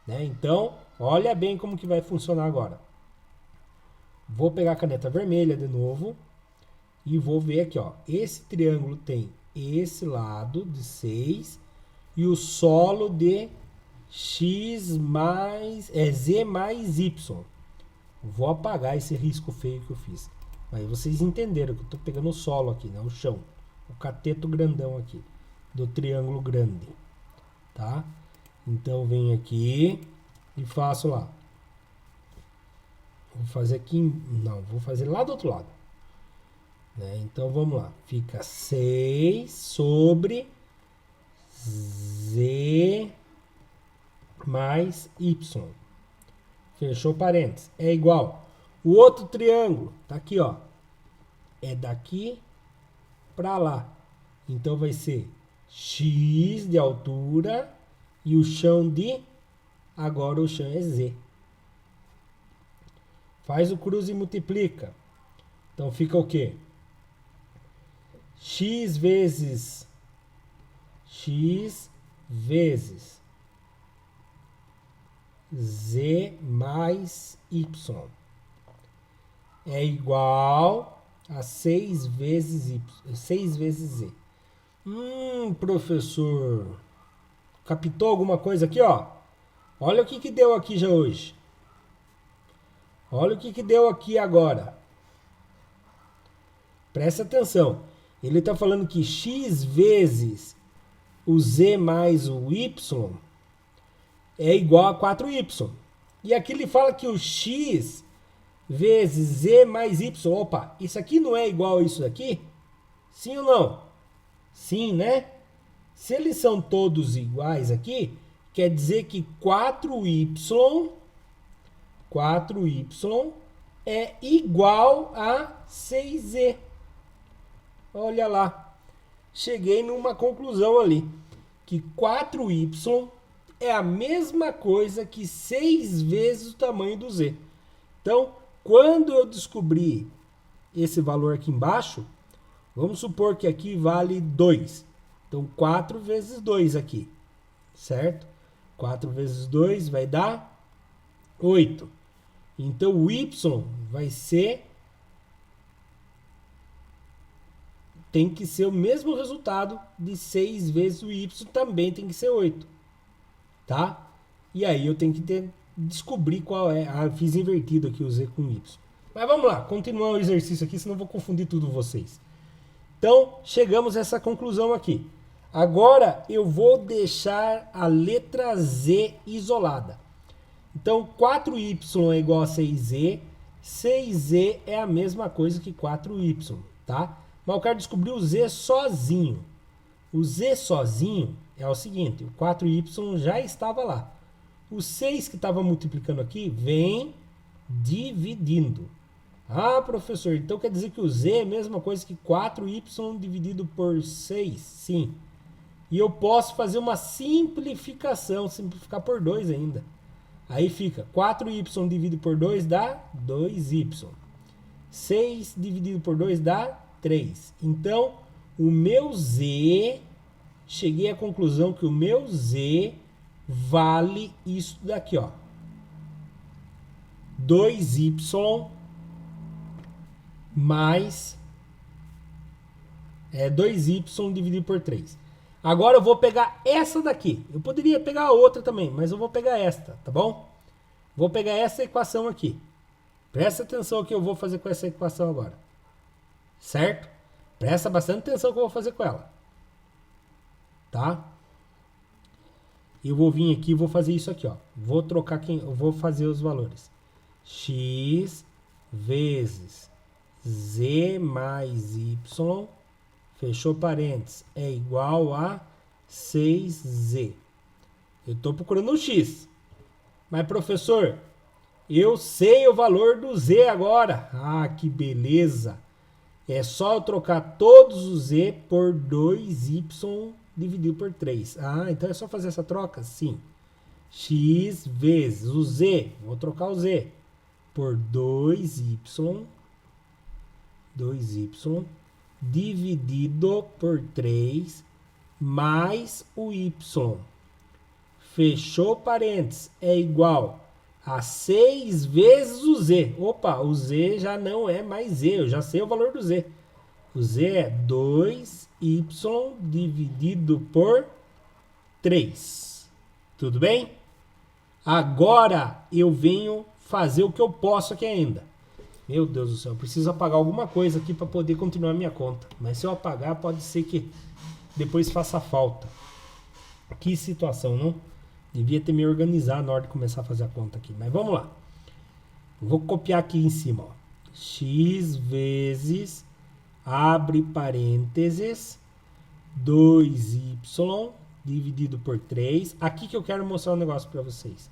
Speaker 1: Né? Então, olha bem como que vai funcionar agora. Vou pegar a caneta vermelha de novo e vou ver aqui, ó. Esse triângulo tem esse lado de 6 e o solo de x mais z mais y. Vou apagar esse risco feio que eu fiz. Aí vocês entenderam que eu estou pegando o solo aqui, né? O chão, o cateto grandão aqui do triângulo grande, tá? Então venho aqui e faço lá. Vou fazer aqui, não, vou fazer lá do outro lado. Né? Então vamos lá. Fica 6 sobre z mais y. Fechou parênteses. É igual. O outro triângulo, tá aqui, ó. É daqui para lá. Então vai ser x de altura e o chão de... Agora o chão é z. Faz o cruze e multiplica. Então fica o quê? X vezes z mais y é igual a 6 vezes z. Professor, captou alguma coisa aqui, ó? Olha o que deu aqui já hoje. Olha o que deu aqui agora. Presta atenção. Ele está falando que x vezes o z mais o y é igual a 4y. E aqui ele fala que o x vezes z mais y... Opa, isso aqui não é igual a isso daqui? Sim ou não? Sim, né? Se eles são todos iguais aqui, quer dizer que 4y é igual a 6z. Olha lá. Cheguei numa conclusão ali. que 4y é a mesma coisa que 6 vezes o tamanho do z. Então, quando eu descobrir esse valor aqui embaixo, vamos supor que aqui vale 2. Então, 4 vezes 2 aqui, certo? 4 vezes 2 vai dar 8. Então, o y vai ser... tem que ser o mesmo resultado de 6 vezes o y, também tem que ser 8. Tá? E aí eu tenho que descobrir qual é. Ah, eu fiz invertido aqui o z com o y. Mas vamos lá, continuar o exercício aqui, senão eu vou confundir tudo vocês. Então, chegamos a essa conclusão aqui. Agora, eu vou deixar a letra z isolada. Então, 4y é igual a 6z. 6z é a mesma coisa que 4y, tá? Mas eu quero descobrir o z sozinho. O z sozinho é o seguinte, o 4y já estava lá. O 6 que estava multiplicando aqui vem dividindo. Ah, professor, então quer dizer que o z é a mesma coisa que 4y dividido por 6? Sim. E eu posso fazer uma simplificação, simplificar por 2 ainda. Aí fica 4y dividido por 2 dá 2y. 6 dividido por 2 dá 3. Então, o meu z, cheguei à conclusão que o meu z vale isso daqui, ó. 2y mais 2y dividido por 3. Agora eu vou pegar essa daqui. Eu poderia pegar a outra também, mas eu vou pegar esta, tá bom? Vou pegar essa equação aqui. Presta atenção no que eu vou fazer com essa equação agora. Certo? Presta bastante atenção no que eu vou fazer com ela. Tá? Eu vou vir aqui e vou fazer isso aqui, ó. Vou trocar eu vou fazer os valores. X vezes z mais y, fechou parênteses, é igual a 6z. Eu estou procurando o x. Mas, professor, eu sei o valor do z agora. Ah, que beleza. É só eu trocar todos os z por 2y dividido por 3. Ah, então é só fazer essa troca? Sim. X vezes o z, vou trocar o z, por 2y dividido por 3 mais o y. Fechou parênteses, é igual a 6 vezes o z. Opa, o z já não é mais z, eu já sei o valor do z. O z é 2y dividido por 3. Tudo bem? Agora eu venho fazer o que eu posso aqui ainda. Meu Deus do céu, eu preciso apagar alguma coisa aqui para poder continuar a minha conta. Mas se eu apagar, pode ser que depois faça falta. Que situação, não? Devia ter me organizado na hora de começar a fazer a conta aqui. Mas vamos lá. Vou copiar aqui em cima, ó. X vezes, abre parênteses, 2y dividido por 3. Aqui que eu quero mostrar um negócio para vocês.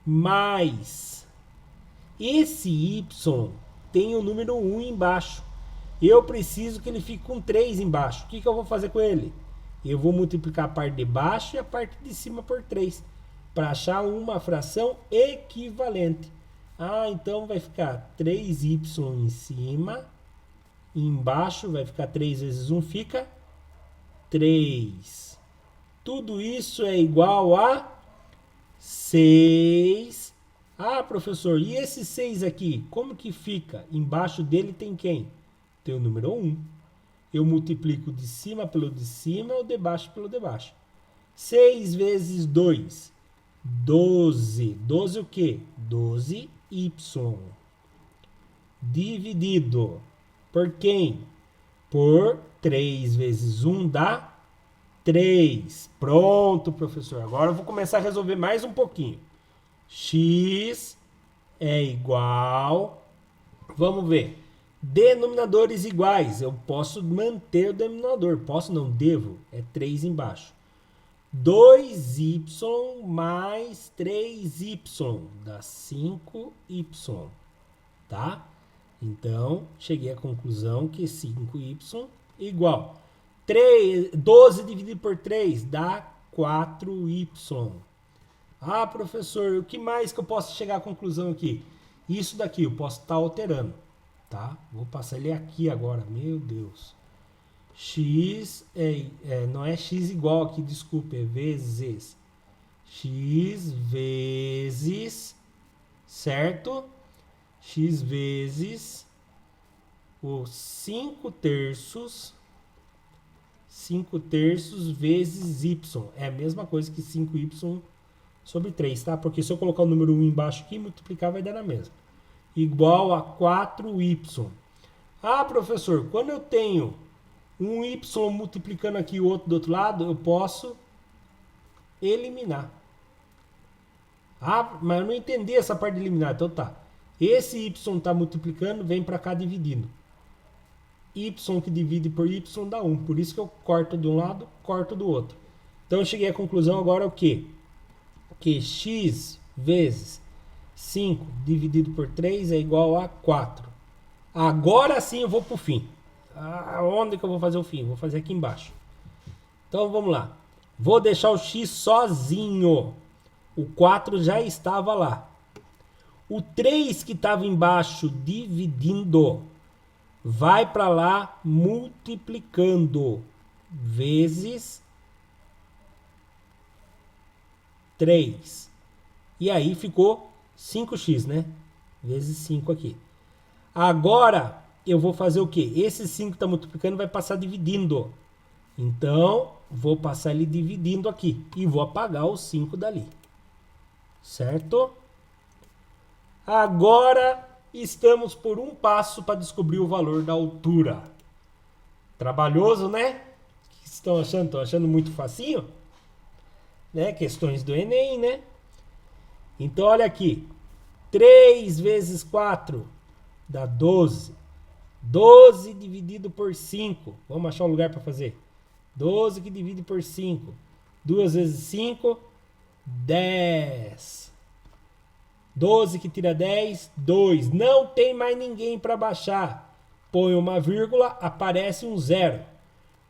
Speaker 1: Mais esse y tem o número 1 embaixo. Eu preciso que ele fique com 3 embaixo. O que eu vou fazer com ele? Eu vou multiplicar a parte de baixo e a parte de cima por 3. Para achar uma fração equivalente. Ah, então vai ficar 3y em cima. Embaixo vai ficar 3 vezes 1, fica 3. Tudo isso é igual a 6. Ah, professor, e esse 6 aqui, como que fica? Embaixo dele tem quem? Tem o número 1. Eu multiplico de cima pelo de cima ou de baixo pelo de baixo. 6 vezes 2, 12. 12 o quê? 12y. Dividido por quem? Por 3 vezes 1 dá 3. Pronto, professor. Agora eu vou começar a resolver mais um pouquinho. X é igual... Vamos ver. Denominadores iguais. Eu posso manter o denominador. Posso, não, devo. É 3 embaixo. 2y mais 3y dá 5y. Tá? Então, cheguei à conclusão que 5y igual. 12 dividido por 3 dá 4y. Ah, professor, o que mais que eu posso chegar à conclusão aqui? Isso daqui eu posso estar alterando, tá? Vou passar ele aqui agora, meu Deus. X não é x igual aqui, desculpa, é vezes. X vezes, certo? X vezes o 5 terços vezes y. É a mesma coisa que 5y sobre 3, tá? Porque se eu colocar o número 1 embaixo aqui, multiplicar vai dar na mesma. Igual a 4y. Ah, professor, quando eu tenho um y multiplicando aqui e o outro do outro lado, eu posso eliminar. Ah, mas eu não entendi essa parte de eliminar. Então tá. Esse y está multiplicando, vem para cá dividindo. Y que divide por y dá 1. Por isso que eu corto de um lado, corto do outro. Então eu cheguei à conclusão agora o quê? Que x vezes 5 dividido por 3 é igual a 4. Agora sim eu vou para o fim. Onde que eu vou fazer o fim? Vou fazer aqui embaixo. Então vamos lá. Vou deixar o x sozinho. O 4 já estava lá. O 3 que estava embaixo dividindo vai para lá multiplicando vezes 3. E aí ficou 5x, né? Vezes 5 aqui. Agora eu vou fazer o quê? Esse 5 está multiplicando, vai passar dividindo. Então, vou passar ele dividindo aqui. E vou apagar o 5 dali. Certo? Agora estamos por um passo para descobrir o valor da altura. Trabalhoso, né? O que estão achando? Estão achando muito facinho? Né? Questões do Enem, né? Então, olha aqui. 3 vezes 4 dá 12. 12 dividido por 5. Vamos achar um lugar para fazer. 12 que divide por 5. 2 vezes 5, 10. 12 que tira 10, 2. Não tem mais ninguém para baixar. Põe uma vírgula, aparece um 0.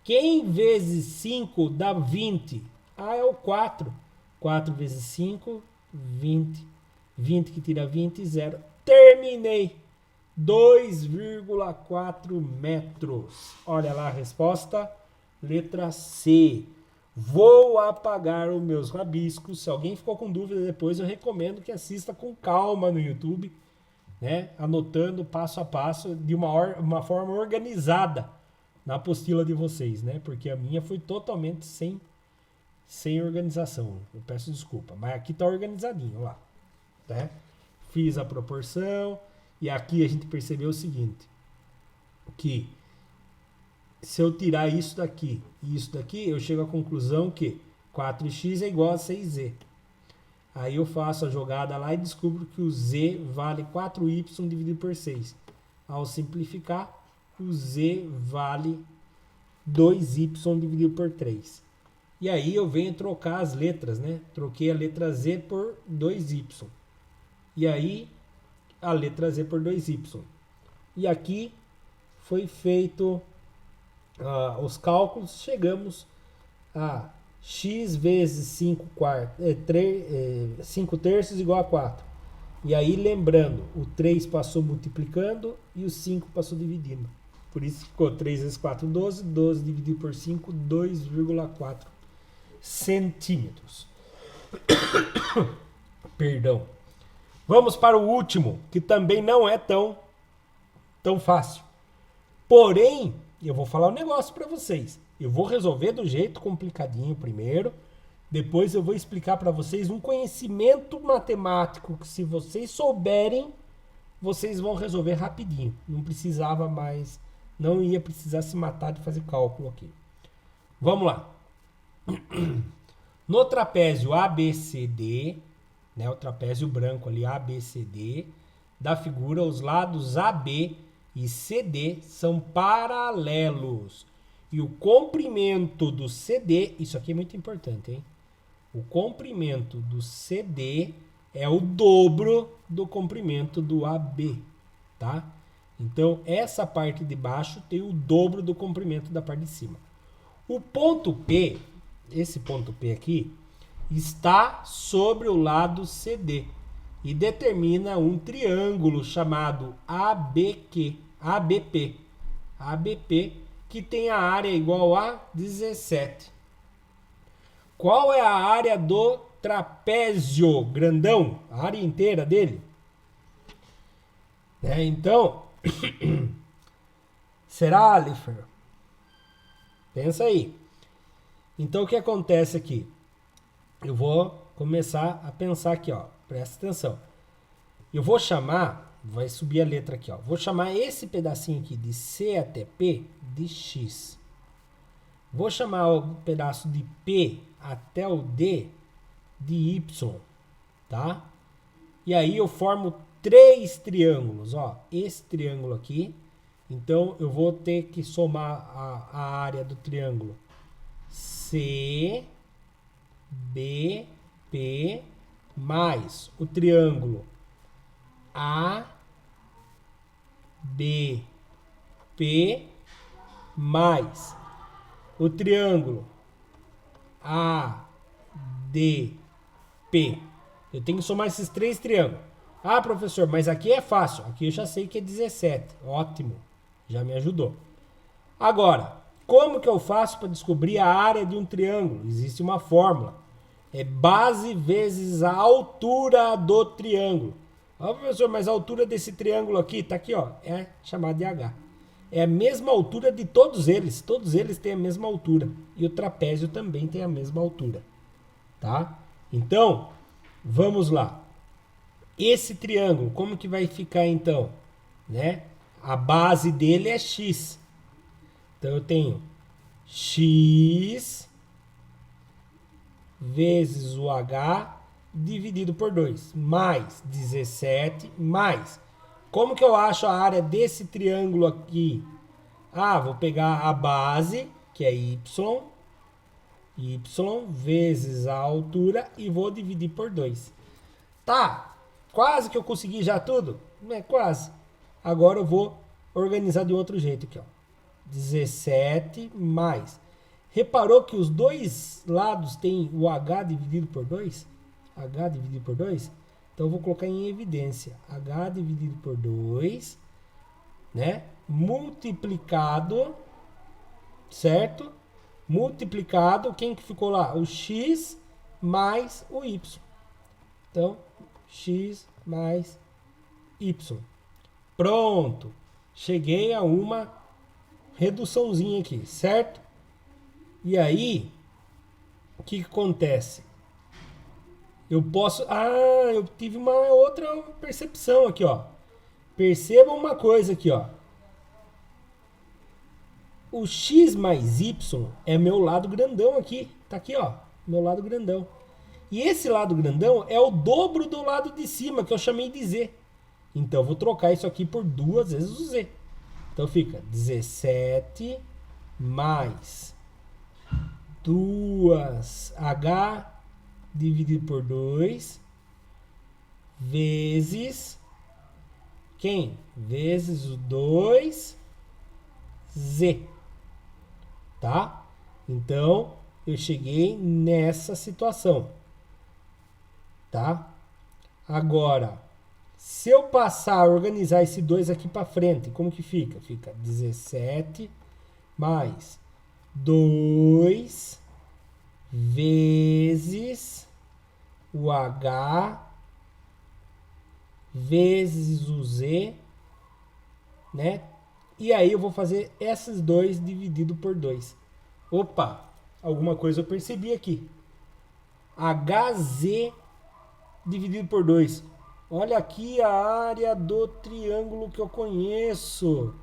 Speaker 1: Quem vezes 5 dá 20? Ah, é o 4. 4 vezes 5, 20. 20 que tira 20, 0. Terminei. 2,4 metros. Olha lá a resposta. Letra C. Vou apagar os meus rabiscos. Se alguém ficou com dúvida depois, eu recomendo que assista com calma no YouTube, né? Anotando passo a passo de uma forma organizada na apostila de vocês, né? Porque a minha foi totalmente sem organização. Eu peço desculpa, mas aqui tá organizadinho, lá, né? Fiz a proporção e aqui a gente percebeu o seguinte, que se eu tirar isso daqui e isso daqui, eu chego à conclusão que 4x é igual a 6z. Aí eu faço a jogada lá e descubro que o z vale 4y dividido por 6. Ao simplificar, o z vale 2y dividido por 3. E aí eu venho trocar as letras, né? Troquei a letra z por 2y. E aí a letra z por 2y. E aqui foi feito os cálculos, chegamos a x vezes 5 terços igual a 4. E aí, lembrando, o 3 passou multiplicando e o 5 passou dividindo. Por isso ficou 3 vezes 4, 12. 12 dividido por 5, 2,4 centímetros. Perdão. Vamos para o último, que também não é tão fácil. Porém, eu vou falar um negócio para vocês. Eu vou resolver do jeito complicadinho primeiro. Depois eu vou explicar para vocês um conhecimento matemático que, se vocês souberem, vocês vão resolver rapidinho. Não precisava mais, não ia precisar se matar de fazer cálculo aqui. Vamos lá. No trapézio ABCD, né, o trapézio branco ali ABCD, da figura, os lados AB e CD são paralelos. E o comprimento do CD, isso aqui é muito importante, hein? O comprimento do CD é o dobro do comprimento do AB, tá? Então, essa parte de baixo tem o dobro do comprimento da parte de cima. O ponto P, esse ponto P aqui, está sobre o lado CD e determina um triângulo chamado ABP, que tem a área igual a 17. Qual é a área do trapézio grandão? A área inteira dele? Então, será, Alifer? Pensa aí. Então, o que acontece aqui? Eu vou começar a pensar aqui, ó. Presta atenção. Eu vou chamar, vai subir a letra aqui, ó. Vou chamar esse pedacinho aqui de C até P de X. Vou chamar o pedaço de P até o D de Y, tá? E aí eu formo 3 triângulos, ó. Esse triângulo aqui. Então, eu vou ter que somar a área do triângulo C, B, P, mais o triângulo A, B, P, mais o triângulo A, D, P. Eu tenho que somar esses 3 triângulos. Ah, professor, mas aqui é fácil. Aqui eu já sei que é 17. Ótimo. Já me ajudou. Agora, como que eu faço para descobrir a área de um triângulo? Existe uma fórmula. É base vezes a altura do triângulo. Ah, professor, mas a altura desse triângulo aqui, tá aqui, ó, é chamada de H. É a mesma altura de todos eles. Todos eles têm a mesma altura. E o trapézio também tem a mesma altura. Tá? Então, vamos lá. Esse triângulo, como que vai ficar então? Né? A base dele é X. Então, eu tenho X vezes o H dividido por 2. Mais 17, mais. Como que eu acho a área desse triângulo aqui? Ah, vou pegar a base, que é Y. Y vezes a altura e vou dividir por 2. Tá, quase que eu consegui já tudo? É quase. Agora eu vou organizar de outro jeito aqui, ó. 17 mais. Reparou que os dois lados têm o H dividido por 2? H dividido por 2? Então eu vou colocar em evidência. H dividido por 2, né? Multiplicado, certo? Multiplicado, quem que ficou lá? O X mais o Y. Então, X mais Y. Pronto. Cheguei a uma reduçãozinha aqui, certo? E aí, o que acontece? Eu posso... Ah, eu tive uma outra percepção aqui, ó. Percebam uma coisa aqui, ó. O X mais Y é meu lado grandão aqui. Tá aqui, ó. Meu lado grandão. E esse lado grandão é o dobro do lado de cima, que eu chamei de Z. Então, eu vou trocar isso aqui por 2 vezes o Z. Então, fica 17 mais 2H dividido por 2 vezes quem? Vezes o 2Z. Tá? Então, eu cheguei nessa situação. Tá? Agora, se eu passar a organizar esse 2 aqui para frente, como que fica? Fica 17 mais 2 vezes o H vezes o Z, né? E aí eu vou fazer esses 2 dividido por 2. Opa, alguma coisa eu percebi aqui. HZ dividido por 2. Olha aqui a área do triângulo que eu conheço.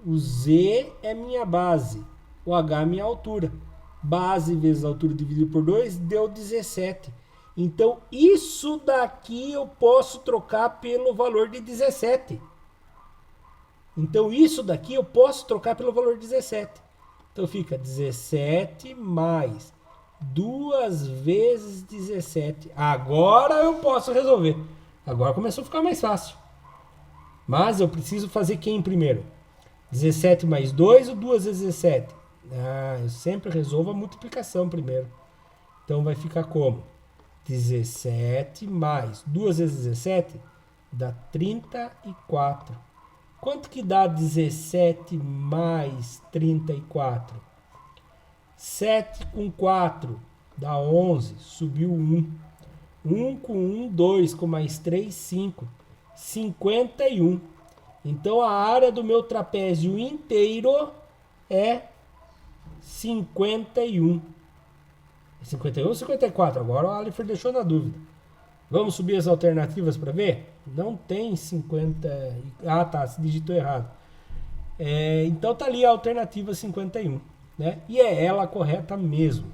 Speaker 1: O Z é minha base. O H é minha altura. Base vezes altura dividido por 2 deu 17. Então, isso daqui eu posso trocar pelo valor de 17. Então, isso daqui eu posso trocar pelo valor de 17. Então, fica 17 mais 2 vezes 17. Agora eu posso resolver. Agora começou a ficar mais fácil. Mas eu preciso fazer quem primeiro? 17 mais 2 ou 2 vezes 17? Eu sempre resolvo a multiplicação primeiro. Então vai ficar como? 17 mais 2 vezes 17 dá 34. Quanto que dá 17 mais 34? 7 com 4 dá 11, subiu 1. 1 com 1, 2, com mais 3, 5. 51. Então a área do meu trapézio inteiro é 51. 51 ou 54? Agora o Alifer deixou na dúvida. Vamos subir as alternativas para ver? Não tem 50. Ah, tá, se digitou errado. Então tá ali a alternativa 51, né? E é ela a correta mesmo.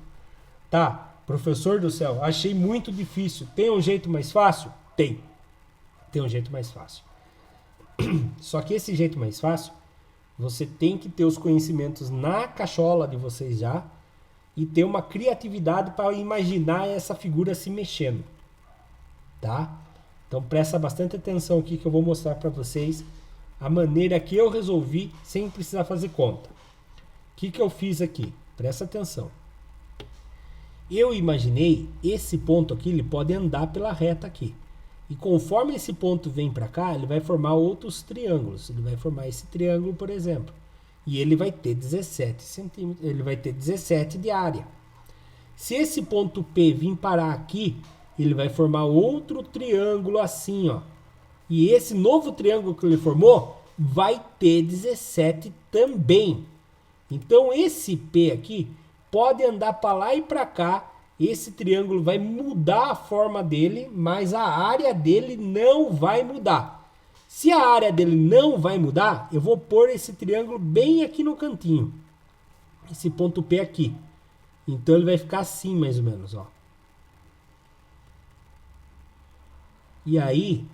Speaker 1: Tá, professor do céu, achei muito difícil. Tem um jeito mais fácil? Tem. Tem um jeito mais fácil. Só que esse jeito mais fácil, você tem que ter os conhecimentos na cachola de vocês já e ter uma criatividade para imaginar essa figura se mexendo, tá? Então presta bastante atenção aqui que eu vou mostrar para vocês a maneira que eu resolvi sem precisar fazer conta. O que eu fiz aqui? Presta atenção. Eu imaginei esse ponto aqui, ele pode andar pela reta aqui. E conforme esse ponto vem para cá, ele vai formar outros triângulos. Ele vai formar esse triângulo, por exemplo. E ele vai ter 17 centímetros, ele vai ter 17 de área. Se esse ponto P vir parar aqui, ele vai formar outro triângulo assim, ó. E esse novo triângulo que ele formou vai ter 17 também. Então esse P aqui pode andar para lá e para cá. Esse triângulo vai mudar a forma dele, mas a área dele não vai mudar. Se a área dele não vai mudar, eu vou pôr esse triângulo bem aqui no cantinho. Esse ponto P aqui. Então ele vai ficar assim mais ou menos, ó. E aí,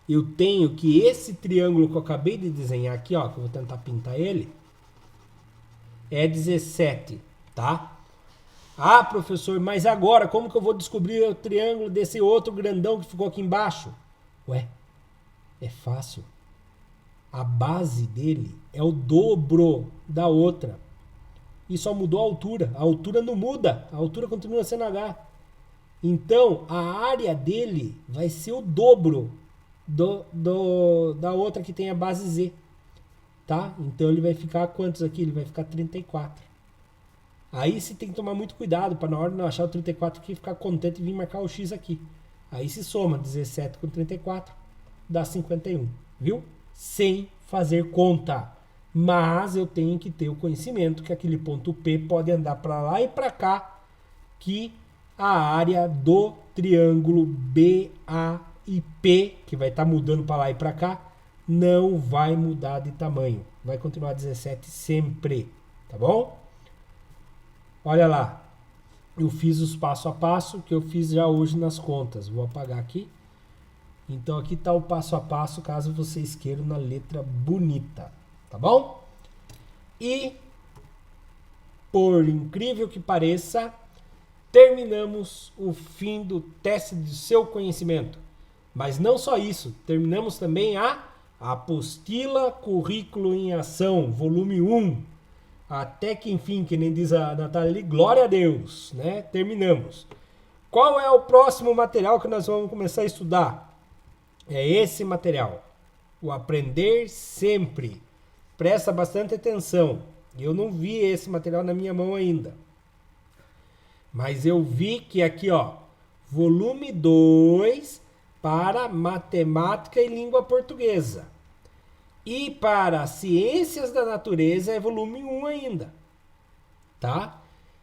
Speaker 1: eu tenho que esse triângulo que eu acabei de desenhar aqui, ó, que eu vou tentar pintar ele, é 17, tá? Ah, professor, mas agora como que eu vou descobrir o triângulo desse outro grandão que ficou aqui embaixo? Ué, é fácil. A base dele é o dobro da outra. E só mudou a altura. A altura não muda. A altura continua sendo H. Então, a área dele vai ser o dobro da outra que tem a base Z. Tá? Então, ele vai ficar quantos aqui? Ele vai ficar 34. Aí você tem que tomar muito cuidado para na hora de não achar o 34 aqui, ficar contente e vir marcar o X aqui. Aí se soma 17 com 34, dá 51, viu? Sem fazer conta. Mas eu tenho que ter o conhecimento que aquele ponto P pode andar para lá e para cá, que a área do triângulo BAIP, que vai estar mudando para lá e para cá, não vai mudar de tamanho. Vai continuar 17 sempre, tá bom? Olha lá, eu fiz os passo a passo que eu fiz já hoje nas contas. Vou apagar aqui. Então aqui está o passo a passo, caso vocês queiram na letra bonita, tá bom? E, por incrível que pareça, terminamos o fim do teste do seu conhecimento. Mas não só isso, terminamos também a apostila Currículo em Ação, volume 1. Até que enfim, que nem diz a Natália ali, glória a Deus, né? Terminamos. Qual é o próximo material que nós vamos começar a estudar? É esse material, o Aprender Sempre. Presta bastante atenção. Eu não vi esse material na minha mão ainda. Mas eu vi que aqui, ó, volume 2 para Matemática e Língua Portuguesa. E para Ciências da Natureza é volume 1 ainda, tá?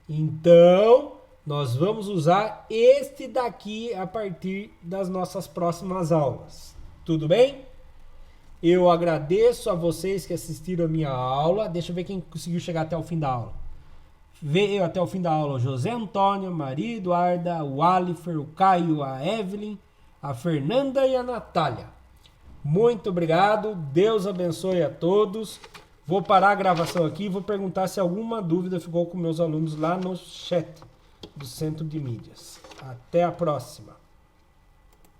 Speaker 1: Então, nós vamos usar este daqui a partir das nossas próximas aulas. Tudo bem? Eu agradeço a vocês que assistiram a minha aula. Deixa eu ver quem conseguiu chegar até o fim da aula. Veio até o fim da aula o José Antônio, Maria Eduarda, o Alifer, o Caio, a Evelyn, a Fernanda e a Natália. Muito obrigado, Deus abençoe a todos. Vou parar a gravação aqui e vou perguntar se alguma dúvida ficou com meus alunos lá no chat do Centro de Mídias. Até a próxima.